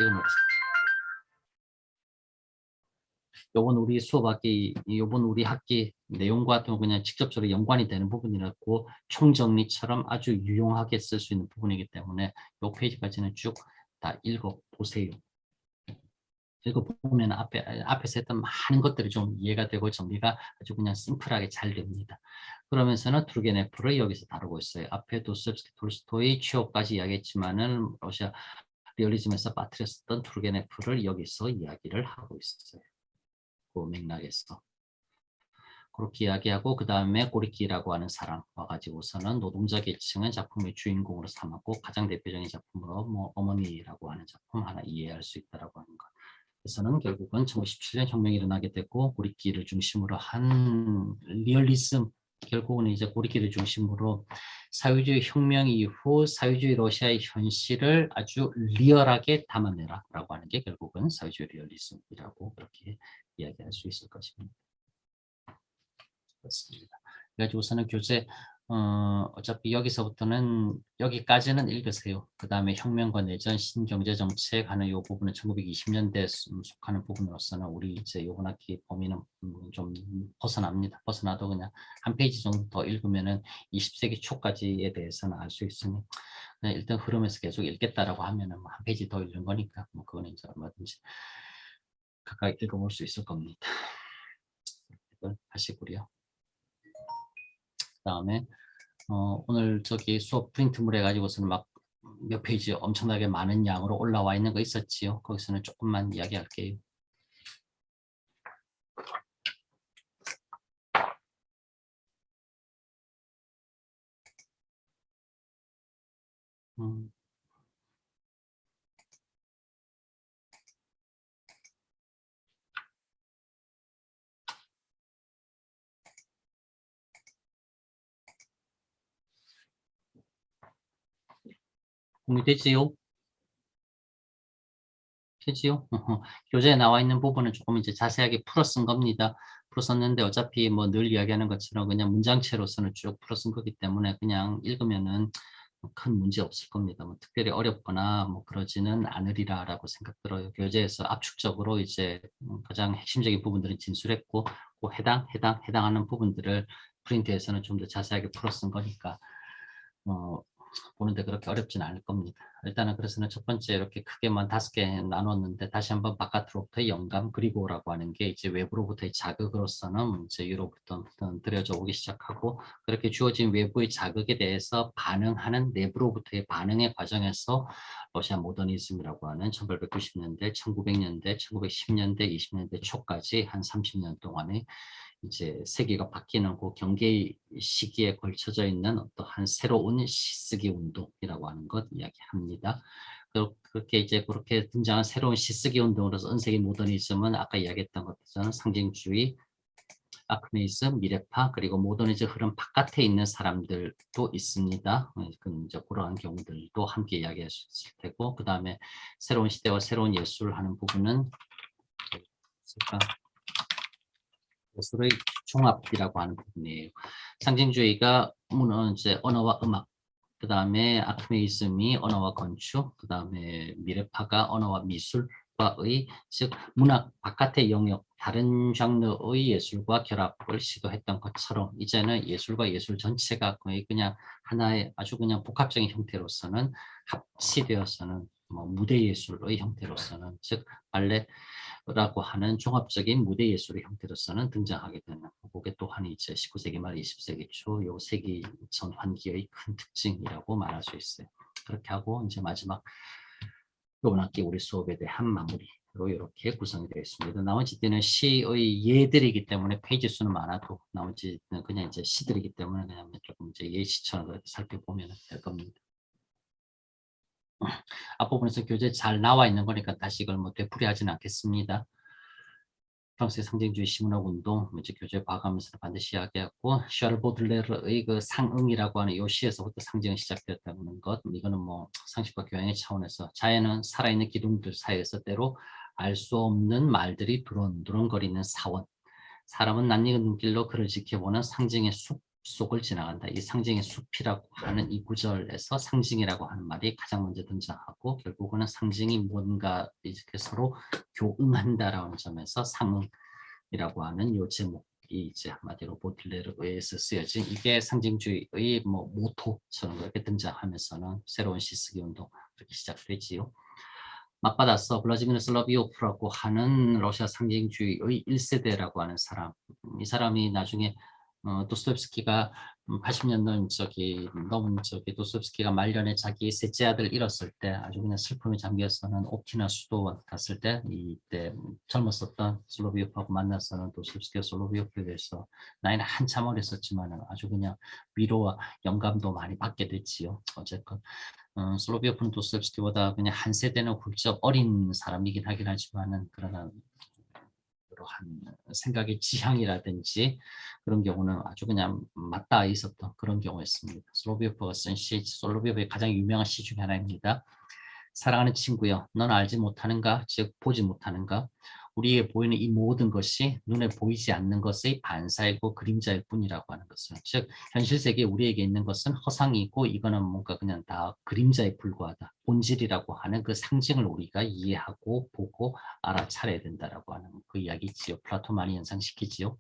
요번 우리 수업학기, 요번 우리 학기 내용과 또 그냥 직접적으로 연관이 되는 부분이라고 총정리처럼 아주 유용하게 쓸 수 있는 부분이기 때문에 요 페이지까지는 쭉 다 읽어보세요. 읽어보면 앞에서 했던 많은 것들이 좀 이해가 되고 정리가 아주 그냥 심플하게 잘 됩니다. 그러면서는 투르게네프를 여기서 다루고 있어요. 앞에 도스토옙스키, 톨스토이, 취업까지 이야기했지만은 러시아 리얼리즘에서 빠뜨렸었던 투르게네프를 여기서 이야기를 하고 있어요. 그 맥락에서. 그렇게 이야기하고 그 다음에 고리키라고 하는 사람 와가지고서는 노동자 계층은 작품의 주인공으로 삼았고 가장 대표적인 작품으로 뭐 어머니라고 하는 작품 하나 이해할 수 있다라고 하는 것. 그래서는 결국은 1917년 혁명이 일어나게 되고 고리키를 중심으로 한 리얼리즘 결국은 이제 고리키를 중심으로 사회주의 혁명 이후 사회주의 러시아의 현실을 아주 리얼하게 담아내라라고 하는 게 결국은 사회주의 리얼리즘이라고 그렇게 이야기할 수 있을 것입니다. 그렇습니다. 그래가지고서는 교재 어차피 여기서부터는 여기까지는 읽으세요. 그 다음에 혁명과 내전, 신경제정책 하는 이 부분은 1920년대에 속하는 부분으로서는 우리 이제 요번 학기 범위는 좀 벗어납니다. 벗어나도 그냥 한 페이지 정도 더 읽으면은 20세기 초까지에 대해서는 알 수 있으니 그냥 일단 흐름에서 계속 읽겠다라고 하면은 한 페이지 더 읽는 거니까 뭐 그거는 이제 얼마든지 가까이 읽어볼 수 있을 겁니다. 이걸 하시고요. 그다음에 오늘 저기 수업 프린트물 해가지고서는 막 몇 페이지 엄청나게 많은 양으로 올라와 있는 거 있었지요. 거기서는 조금만 이야기할게요. 음. 공유되지요? 되지요? 교재에 나와 있는 부분은 조금 이제 자세하게 풀어 쓴 겁니다. 풀어 썼는데 어차피 뭐 늘 이야기하는 것처럼 그냥 문장체로서는 쭉 풀어 쓴 거기 때문에 그냥 읽으면은 큰 문제 없을 겁니다. 뭐 특별히 어렵거나 뭐 그러지는 않으리라라고 생각 들어요. 교재에서 압축적으로 이제 가장 핵심적인 부분들은 진술했고, 그 해당하는 부분들을 프린트에서는 좀 더 자세하게 풀어 쓴 거니까 보는데 그렇게 어렵진 않을 겁니다. 일단은 그래서는 첫 번째 이렇게 크게만 5개 나눴는데 다시 한번 바깥으로부터의 영감 그리고라고 하는 게 이제 외부로부터의 자극으로서는 이제 유로부터 들여져 오기 시작하고 그렇게 주어진 외부의 자극에 대해서 반응하는 내부로부터의 반응의 과정에서 러시아 모더니즘이라고 하는 1890년대, 1900년대, 1910년대, 20년대 초까지 한 30년 동안의 이제 세계가 바뀌는 그 경계 시기에 걸쳐져 있는 어떠한 새로운 시쓰기 운동이라고 하는 것 이야기합니다. 그렇게 이제 그렇게 등장한 새로운 시쓰기 운동으로서 은세기 모더니즘은 아까 이야기했던 것처럼 상징주의, 아크네이즘, 미래파 그리고 모더니즘 흐름 바깥에 있는 사람들도 있습니다. 이제 그러한 경우들도 함께 이야기할 수 있을 테고 그 다음에 새로운 시대와 새로운 예술을 하는 부분은 예술의 종합이라고 하는 부분이에요. 상징주의가 이제 언어와 음악 그 다음에 아크메이즘이 언어와 건축, 그 다음에 미래파가 언어와 미술과의 즉 문학 바깥의 영역, 다른 장르의 예술과 결합을 시도했던 것처럼 이제는 예술과 예술 전체가 거의 그냥 하나의 아주 그냥 복합적인 형태로서는 합치되어서는 뭐 무대 예술의 형태로서는 즉 발레라고 하는 종합적인 무대 예술의 형태로서는 등장하게 되는 그게 또한 이제 19세기 말 20세기 초 요 세기 전환기의 큰 특징이라고 말할 수 있어요. 그렇게 하고 이제 마지막 이번 학기 우리 수업에 대한 마무리로 이렇게 구성이 되어 있습니다. 나머지 때는 시의 예들이기 때문에 페이지 수는 많아도 나머지는 그냥 이제 시들이기 때문에 그냥 조금 이제 예시처럼 그렇게 살펴보면 될 겁니다. 앞부분에서 교재 잘 나와 있는 거니까 다시 이걸 뭐 되풀이하지는 않겠습니다. 프랑스의 상징주의 시문학 운동, 이제 교재 봐가면서 반드시 이야기하고 샤를 보들레르의 그 상응이라고 하는 요 시에서부터 상징이 시작되었다는 것, 이거는 뭐 상식과 교양의 차원에서 자연은 살아있는 기둥들 사이에서 때로 알 수 없는 말들이 두런두런거리는 사원, 사람은 낯익은 눈길로 그를 지켜보는 상징의 숲 속을 지나간다. 이 상징의 숲이라고 하는 이 구절에서 상징이라고 하는 말이 가장 먼저 등장하고 결국은 상징이 뭔가 이렇게 서로 교응한다라는 점에서 상응이라고 하는 요 제목이 이제 한마디로 보틀레르에 의해서 쓰여진 이게 상징주의의 뭐 모토처럼 그렇게 등장하면서는 새로운 시쓰기 운동 그렇게 시작되지요. 맞받아서 블라지미르 솔로비오프라고 하는 러시아 상징주의의 1세대라고 하는 사람. 이 사람이 나중에 도스토옙스키가 80년대 넘은 도스토옙스키가 말년에 자기 셋째 아들 잃었을 때 아주 그냥 슬픔에 잠겨서는 옵티나 수도원 갔을 때 이때 젊었었던 솔로비오프하고 만나서는 도스토옙스키가 솔로비오프에 대해서 나이는 한참 어렸었지만 아주 그냥 위로와 영감도 많이 받게 됐지요. 어쨌건 솔로비오프는 도스토옙스키보다 그냥 한 세대는 훌쩍 어린 사람이긴 하긴 하지만은 그러나 그러한 생각의 지향이라든지 그런 경우는 아주 그냥 맞닿아 있었던 그런 경우였습니다. 솔로비오프가 쓴 시, 솔로비오프의 가장 유명한 시 중에 하나입니다. 사랑하는 친구여, 넌 알지 못하는가? 즉 보지 못하는가? 우리에게 보이는 이 모든 것이 눈에 보이지 않는 것의 반사이고 그림자일 뿐이라고 하는 것은 즉 현실 세계에 우리에게 있는 것은 허상이고 이거는 뭔가 그냥 다 그림자에 불과하다. 본질이라고 하는 그 상징을 우리가 이해하고 보고 알아차려야 된다라고 하는 그 이야기지요. 플라톤 많이 연상시키지요.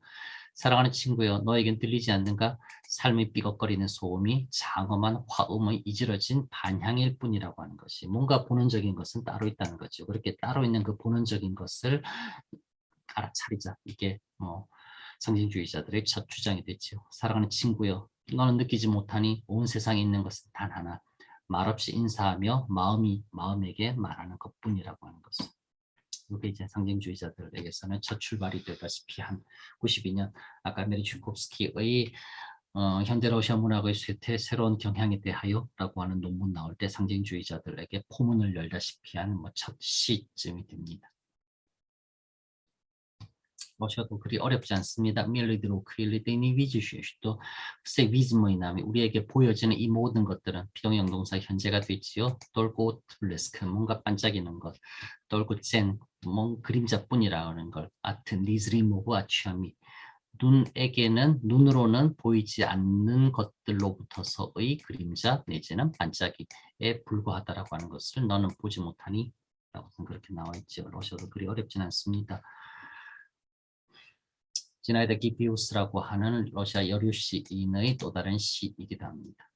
사랑하는 친구여, 너에겐 들리지 않는가? 삶의 삐걱거리는 소음이 장엄한 화음의 이지러진 반향일 뿐이라고 하는 것이 뭔가 본원적인 것은 따로 있다는 거죠. 그렇게 따로 있는 그 본원적인 것을 알아차리자. 이게 상징주의자들의 첫 주장이 됐죠. 사랑하는 친구여, 너는 느끼지 못하니 온 세상에 있는 것은 단 하나. 말없이 인사하며 마음이 마음에게 말하는 것뿐이라고 하는 것은. 이게 이제 상징주의자들에게서는 첫 출발이 되다시피 한 92년 아까 메리추코프스키의 현대 러시아 문학의 쇠퇴 새로운 경향에 대하여라고 하는 논문 나올 때 상징주의자들에게 포문을 열다시피 한 첫 시쯤이 됩니다. 러시아도 그리 어렵지 않습니다. 밀리드로 크릴리데니 위즈슈도 세비즈모의 남이 우리에게 보여지는 이 모든 것들은 비동형 동사 현재가 되지요. 돌고 트블레스크 뭔가 반짝이는 것, 돌고 젠 그림자뿐이라는 걸, 아트 니즈리모브 아취함이 눈에게는 눈으로는 보이지 않는 것들로부터서의 그림자 내지는 반짝이에 불과하다라고 하는 것을 너는 보지 못하니 라고 그렇게 나와 있죠. 러시아도 그리 어렵진 않습니다. 지나이다 기피우스라고 하는 러시아 여류 시인의 또 다른 시이기도 합니다.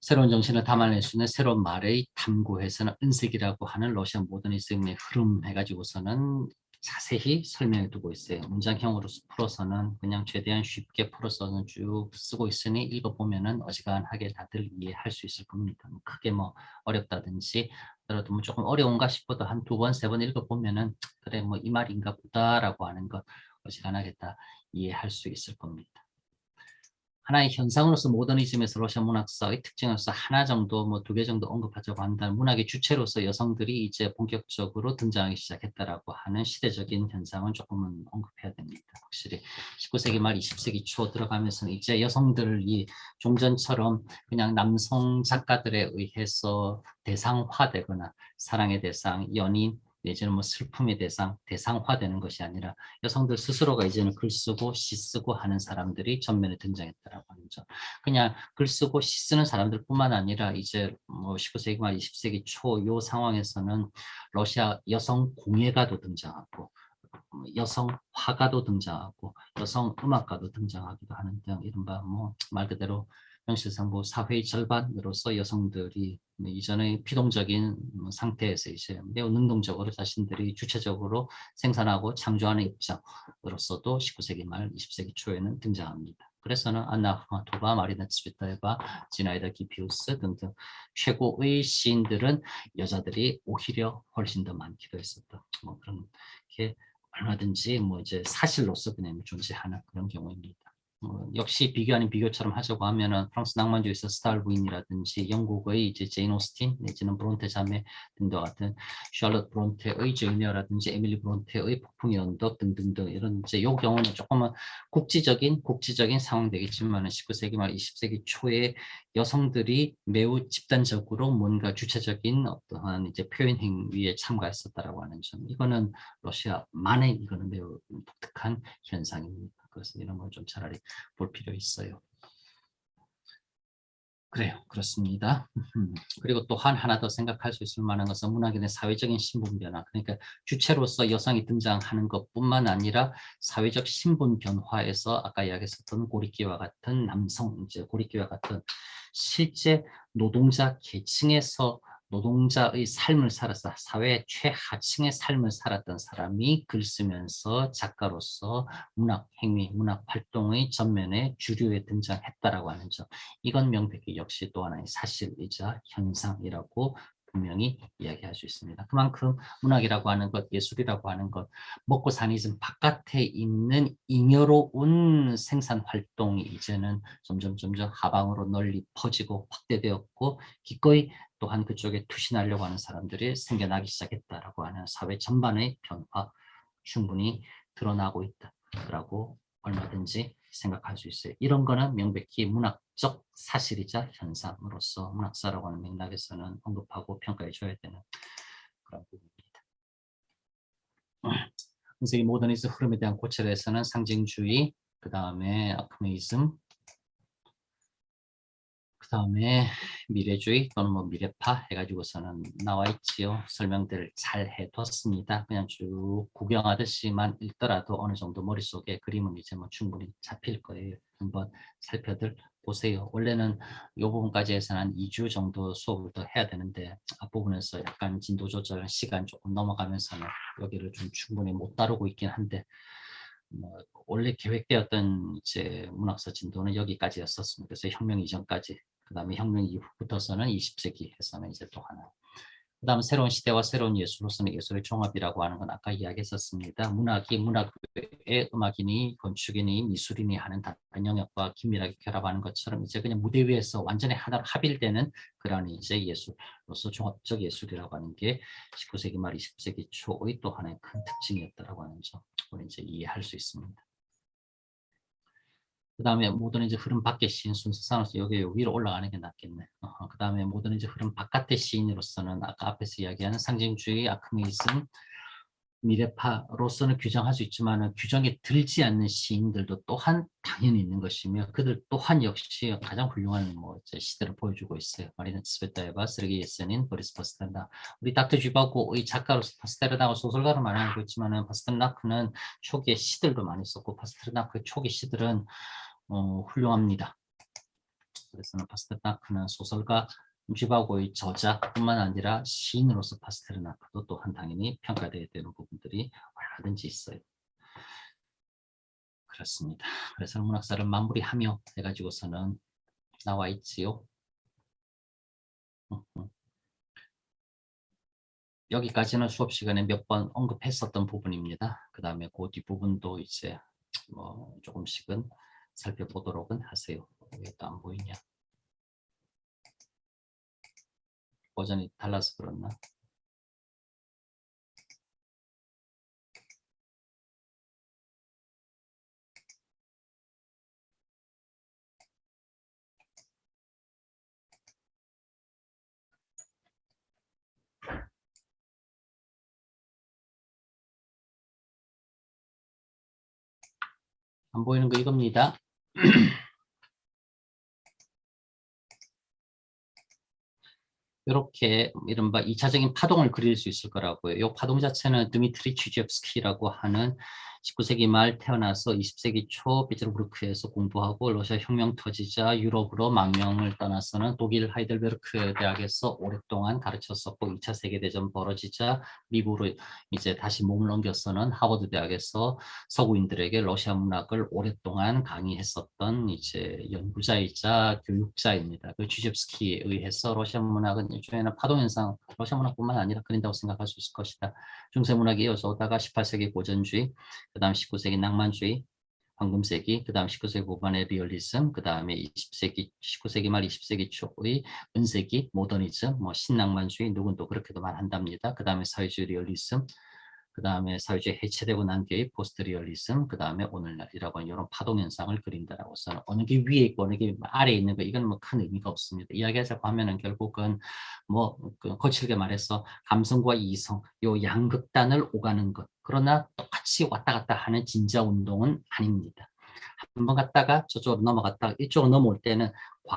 새로운 정신을 담아낼 수 있는 새로운 말의 탐구에서는 은색이라고 하는 러시아 모더니즘의 흐름 해가지고서는 자세히 설명해 두고 있어요. 문장형으로 풀어서는 그냥 최대한 쉽게 풀어서는 쭉 쓰고 있으니 읽어보면은 어지간하게 다들 이해할 수 있을 겁니다. 크게 뭐 어렵다든지 그래도 뭐 조금 어려운가 싶어도 한 두 번, 세 번 읽어보면은 그래 뭐 이 말인가 보다라고 하는 것 어지간하게 다 이해할 수 있을 겁니다. 하나의 현상으로서 모더니즘에서 러시아 문학사의 특징으로서 하나 정도, 뭐 두 개 정도 언급하자고 한다면 문학의 주체로서 여성들이 이제 본격적으로 등장하기 시작했다라고 하는 시대적인 현상은 조금은 언급해야 됩니다. 확실히 19세기 말 20세기 초 들어가면서 이제 여성들이 종전처럼 그냥 남성 작가들에 의해서 대상화되거나 사랑의 대상, 연인, 내지는 뭐 슬픔의 대상화되는 것이 아니라 여성들 스스로가 이제는 글 쓰고 시 쓰고 하는 사람들이 전면에 등장했다라고 하는 점. 그냥 글 쓰고 시 쓰는 사람들뿐만 아니라 이제 뭐 19세기 말 20세기 초 요 상황에서는 러시아 여성 공예가도 등장하고 여성 화가도 등장하고 여성 음악가도 등장하기도 하는 등 이른바 뭐 말 그대로 현실상 뭐 사회의 절반으로서 여성들이 이전의 피동적인 상태에서 이제 매우 능동적으로 자신들이 주체적으로 생산하고 창조하는 입장으로서도 19세기 말 20세기 초에는 등장합니다. 그래서는 안나 아흐마토바, 마리나 츠베타에바, 지나이다 기피우스 등등 최고의 시인들은 여자들이 오히려 훨씬 더 많기도 했었던 뭐 그런 게 얼마든지 뭐 이제 사실로서 그냥 존재하는 그런 경우입니다. 역시 비교 아닌 비교처럼 하자고 하면은 프랑스 낭만주의서 스탈 부인이라든지 영국의 이제 제인 오스틴 내지는 브론테 자매 등과 같은 샬롯 브론테의 제이미어라든지 에밀리 브론테의 폭풍의 언덕 등등등 이런 이제 요 경우는 조금은 국지적인 상황 되겠지만은 19세기 말 20세기 초에 여성들이 매우 집단적으로 뭔가 주체적인 어떠한 이제 표현 행위에 참가했었다라고 하는 점 이거는 러시아만의 이거는 매우 독특한 현상입니다. 그래서 이런 걸 좀 차라리 볼 필요 있어요. 그래요. 그렇습니다. 그리고 또한 하나 더 생각할 수 있을 만한 것은 문학인의 사회적인 신분 변화. 그러니까 주체로서 여성이 등장하는 것뿐만 아니라 사회적 신분 변화에서 아까 이야기했었던 고리끼와 같은 남성, 이제 고리끼와 같은 실제 노동자 계층에서 노동자의 삶을 살아서 사회 최하층의 삶을 살았던 사람이 글 쓰면서 작가로서 문학 행위, 문학 활동의 전면에 주류에 등장했다라고 하는 점. 이건 명백히 역시 또 하나의 사실이자 현상이라고 분명히 이야기할 수 있습니다. 그만큼 문학이라고 하는 것, 예술이라고 하는 것, 먹고 사는 좀 바깥에 있는 잉여로운 생산 활동이 이제는 점점 하방으로 널리 퍼지고 확대되었고 기꺼이 또한 그쪽에 투신하려고 하는 사람들이 생겨나기 시작했다라고 하는 사회 전반의 변화 충분히 드러나고 있다라고 얼마든지 생각할 수 있어요. 이런 거는 명백히 문학적 사실이자 현상으로서 문학사라고 하는 맥락에서는 언급하고 평가해 줘야 되는 그런 부분입니다. 현세기 모더니즘 흐름에 대한 고찰에서는 상징주의, 그 다음에 아크메이즘, 그 다음에 미래주의 또는 뭐 미래파 해가지고서는 나와 있지요. 설명들을 잘 해뒀습니다. 그냥 쭉 구경하듯이만 읽더라도 어느 정도 머릿속에 그림은 이제 뭐 충분히 잡힐 거예요. 한번 살펴들 보세요. 원래는 이 부분까지 해서는 한 2주 정도 수업을 더 해야 되는데 앞부분에서 약간 진도 조절 시간 조금 넘어가면서는 여기를 좀 충분히 못 다루고 있긴 한데 뭐 원래 계획되었던 이제 문학서 진도는 여기까지였었습니다. 그래서 혁명 이전까지 그 다음에 혁명 이후부터서는 20세기에서는 이제 또 하나. 그 다음 새로운 시대와 새로운 예술로서는 예술의 종합이라고 하는 건 아까 이야기했었습니다. 문학이 문학 외에 음악이니 건축이니 미술이니 하는 다른 영역과 긴밀하게 결합하는 것처럼 이제 그냥 무대 위에서 완전히 하나로 합일되는 그런 이제 예술로서 종합적 예술이라고 하는 게 19세기 말 20세기 초의 또 하나의 큰 특징이었다라고 하는 점 우리 이제 이해할 수 있습니다. 그 다음에 모더니즘 흐름 밖의 시인 순서상으로서 여기 위로 올라가는 게 낫겠네. 그 다음에 모더니즘 흐름 바깥의 시인으로서는 아까 앞에서 이야기하는 상징주의, 아크메이즘, 미래파로서는 규정할 수 있지만 규정에 들지 않는 시인들도 또한 당연히 있는 것이며 그들 또한 역시 가장 훌륭한 뭐 시대를 보여주고 있어요. 마리나 츠베타에바, 세르게이 예세닌, 보리스 파스텔나 우리 닥터 쥐바고의 작가로서 파스텔나가 소설가로 많이 알고 있지만 파스텔나크는 초기에 시들도 많이 썼고 파스텔나크의 초기 시들은 훌륭합니다. 그래서 파스텔나크는 소설가 쥐바고의 저자뿐만 아니라 시인으로서 파스텔나크도 또한 당연히 평가되어야 되는 부분들이 얼마든지 있어요. 그렇습니다. 그래서 문학사를 마무리하며 해가지고서는 나와 있지요. 여기까지는 수업 시간에 몇 번 언급했었던 부분입니다. 그 다음에 그 뒷부분도 이제 뭐 조금씩은 살펴보도록은 하세요. 왜 또 안 보이냐? 버전이 달라서 그렇나? 안 보이는 거 이겁니다. 이렇게 이른바 2차적인 파동을 그릴 수 있을 거라고요. 이 파동 자체는 드미트리 취재프스키라고 하는 19세기 말 태어나서 20세기 초 페테르부르크에서 공부하고 러시아 혁명 터지자 유럽으로 망명을 떠나서는 독일 하이델베르크 대학에서 오랫동안 가르쳤었고 2차 세계대전 벌어지자 미국으로 이제 다시 몸을 옮겨서는 하버드 대학에서 서구인들에게 러시아 문학을 오랫동안 강의했었던 이제 연구자이자 교육자입니다. 그 취재프스키에 의해서 러시아 문학은 일종의 파동 현상, 러시아 문학뿐만 아니라 그린다고 생각할 수 있을 것이다. 중세 문학이 이어져 오다가 18세기 고전주의, 그 다음 19세기 낭만주의, 황금세기, 그 다음 19세기 후반의 리얼리즘, 그 다음에 19세기 말 20세기 초의 은세기, 모더니즘, 뭐 신낭만주의, 누군 또 그렇게도 말한답니다. 그 다음에 사회주의 리얼리즘, 그 다음에 사회주의 해체되고 난 뒤의 포스트 리얼리즘, 그 다음에 오늘날이라고 하는 이런 파동 현상을 그린다라고 해서 어느 게 위에 있고 어느 게 아래에 있는 거 이건 뭐 큰 의미가 없습니다. 이야기하자고 하면은 결국은 뭐 거칠게 말해서 감성과 이성 요 양극단을 오가는 것. 그러나 똑같이 왔다 갔다 하는 진자 운동은 아닙니다. 한번 갔다가 저쪽으로 넘어갔다가 이쪽으로 넘어올 때는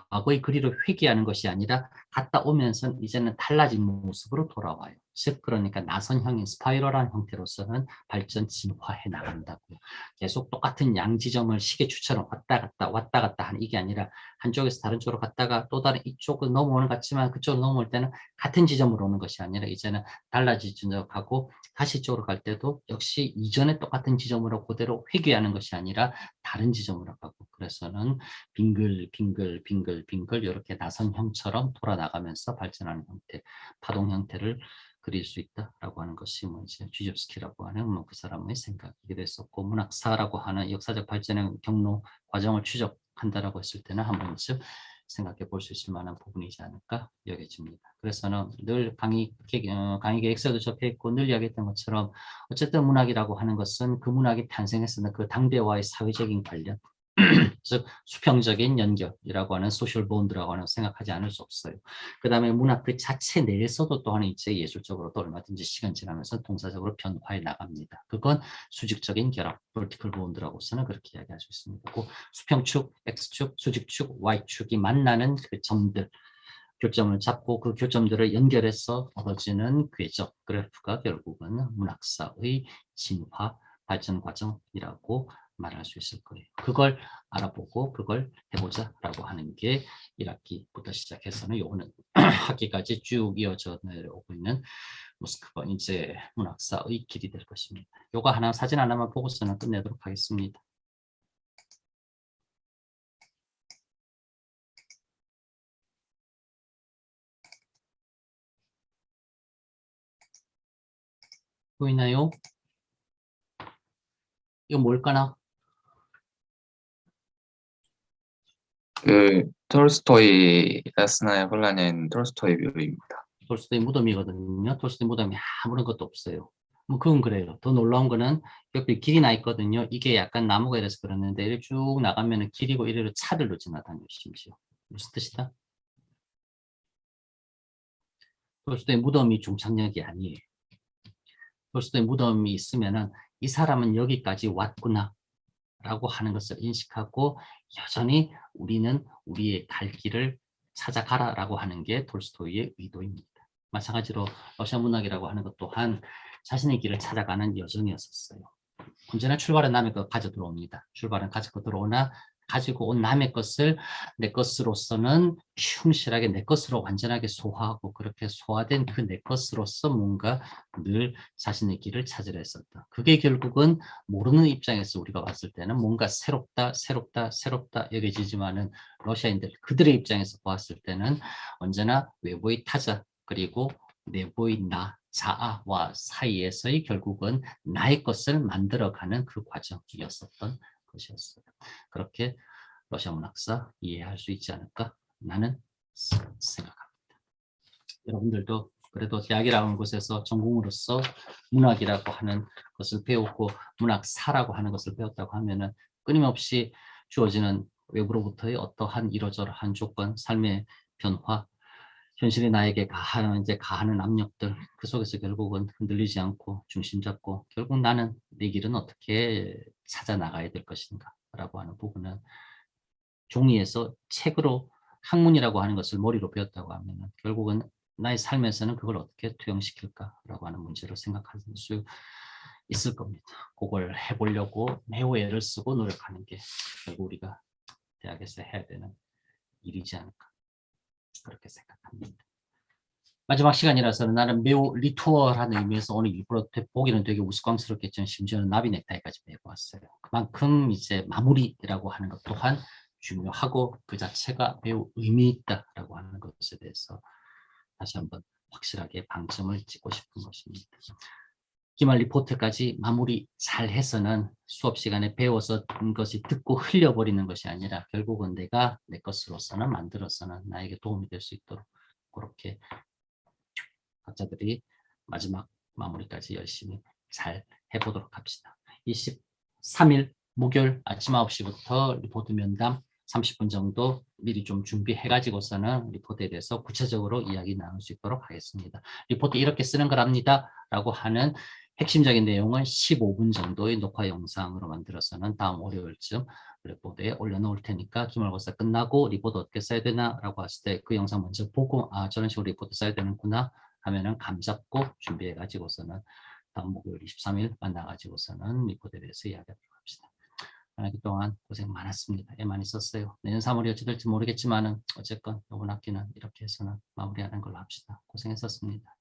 과거의 그리로 회귀하는 것이 아니라 갔다 오면서 이제는 달라진 모습으로 돌아와요. 즉 그러니까 나선형인 스파이럴한 형태로서는 발전 진화해 나간다고요. 계속 똑같은 양지점을 시계추처럼 왔다 갔다 하는 이게 아니라 한쪽에서 다른 쪽으로 갔다가 또 다른 이쪽으로 넘어오는 것 같지만 그쪽으로 넘어올 때는 같은 지점으로 오는 것이 아니라 이제는 달라지적하고 다시 이쪽으로 갈 때도 역시 이전에 똑같은 지점으로 그대로 회귀하는 것이 아니라 다른 지점으로 가고 그래서는 빙글 이렇게 나선형처럼 돌아나가면서 발전하는 형태, 파동 형태를 그릴 수 있다라고 하는 것이 뭐 이제 쥐접스키라고 하는 뭐 그 사람의 생각이기도 했었고 문학사라고 하는 역사적 발전의 경로 과정을 추적한다라고 했을 때는 한 번쯤 생각해 볼 수 있을 만한 부분이지 않을까 여겨집니다. 그래서는 늘 강의 계획서도 적혀 있고 늘 이야기했던 것처럼 어쨌든 문학이라고 하는 것은 그 문학이 탄생했으나 그 당대와의 사회적인 관련 즉 수평적인 연결이라고 하는 소셜 본드라고 하는 생각하지 않을 수 없어요. 그 다음에 문학 그 자체 내에서도 또한 이제 예술적으로도 얼마든지 시간 지나면서 동사적으로 변화해 나갑니다. 그건 수직적인 결합, vertical bond라고서는 그렇게 이야기할 수 있습니다. 그 수평축, X축, 수직축, Y축이 만나는 그 점들 교점을 잡고 그 교점들을 연결해서 얻어지는 궤적 그래프가 결국은 문학사의 진화 발전 과정이라고 말할 수 있을 거예요. 그걸 알아보고 그걸 해보자라고 하는 게 1학기부터 시작해서는 요거는 학기까지 쭉 이어져 내려오고 있는 모스크바 이제 문학사의 길이 될 것입니다. 요거 하나 사진 하나만 보고서는 끝내도록 하겠습니다. 보이나요? 이거 뭘까나? 그 톨스토이가 쓰나요? 혼란인 톨스토이 묘입니다. 톨스토이 무덤이거든요. 톨스토이 무덤이 아무런 것도 없어요. 뭐 그건 그래요. 더 놀라운 거는 옆에 길이 나 있거든요. 이게 약간 나무가 이래서 그러는데 이렇게 쭉 나가면은 길이고 이래로 차들로 지나다녀요. 심지어. 무슨 뜻이다? 톨스토이 무덤이 종착역이 아니에요. 톨스토이 무덤이 있으면은 이 사람은 여기까지 왔구나 라고 하는 것을 인식하고 여전히 우리는 우리의 갈 길을 찾아가라라고 하는 게 톨스토이의 의도입니다. 마찬가지로 러시아 문학이라고 하는 것 또한 자신의 길을 찾아가는 여정이었었어요. 언제나 출발은 남의 것 가져 들어옵니다. 출발은 가지고 들어오나 가지고 온 남의 것을 내 것으로서는 충실하게 내 것으로 완전하게 소화하고 그렇게 소화된 그 내 것으로서 뭔가 늘 자신의 길을 찾으려 했었다. 그게 결국은 모르는 입장에서 우리가 봤을 때는 뭔가 새롭다 여겨지지만은 러시아인들 그들의 입장에서 보았을 때는 언제나 외부의 타자 그리고 내부의 나 자아와 사이에서의 결국은 나의 것을 만들어가는 그 과정이었었던 것이었어요. 그렇게 러시아 문학사 이해할 수 있지 않을까 나는 생각합니다. 여러분들도 그래도 대학이라는 곳에서 전공으로서 문학이라고 하는 것을 배우고 문학사라고 하는 것을 배웠다고 하면은 끊임없이 주어지는 외부로부터의 어떠한 이러저러한 조건, 삶의 변화, 현실이 나에게 가하는 압력들 그 속에서 결국은 흔들리지 않고 중심 잡고 결국 나는 내 길은 어떻게 찾아 나가야 될 것인가 있다라고 하는 부분은 종이에서 책으로 학문이라고 하는 것을 머리로 배웠다고 하면은 결국은 나의 삶에서는 그걸 어떻게 투영시킬까라고 하는 문제로 생각할 수 있을 겁니다. 그걸 해보려고 매우 애를 쓰고 노력하는 게 결국 우리가 대학에서 해야 되는 일이지 않을까 그렇게 생각합니다. 마지막 시간이라서 나는 매우 리투얼한 의미에서 오늘 일부러 보기는 되게 우스꽝스럽겠지만 심지어는 나비 넥타이까지 메고 왔어요. 그만큼 이제 마무리라고 하는 것 또한 중요하고 그 자체가 매우 의미 있다라고 하는 것에 대해서 다시 한번 확실하게 방점을 찍고 싶은 것입니다. 기말 리포트까지 마무리 잘 해서는 수업 시간에 배워서 것이 듣고 흘려버리는 것이 아니라 결국은 내가 내 것으로서는 만들어서는 나에게 도움이 될 수 있도록 그렇게 각자들이 마지막 마무리까지 열심히 잘 해보도록 합시다. 23일 목요일 아침 9시부터 리포트 면담 30분 정도 미리 좀 준비해가지고서는 리포트에 대해서 구체적으로 이야기 나눌 수 있도록 하겠습니다. 리포트 이렇게 쓰는 거랍니다 라고 하는 핵심적인 내용은 15분 정도의 녹화 영상으로 만들어서는 다음 월요일쯤 리포트에 올려놓을 테니까 기말고사 끝나고 리포트 어떻게 써야 되나 라고 했을 때 그 영상 먼저 보고 아 저런 식으로 리포트 써야 되는구나 하면은 감 잡고 준비해 가지고서는 다음 목요일 23일 만나 가지고서는 리포트에 대해서 이야기하도록 합시다. 한 주 동안 고생 많았습니다. 애 많이 썼어요. 내년 3월이 어찌 될지 모르겠지만은 어쨌건 이번 학기는 이렇게 해서는 마무리하는 걸로 합시다. 고생했었습니다.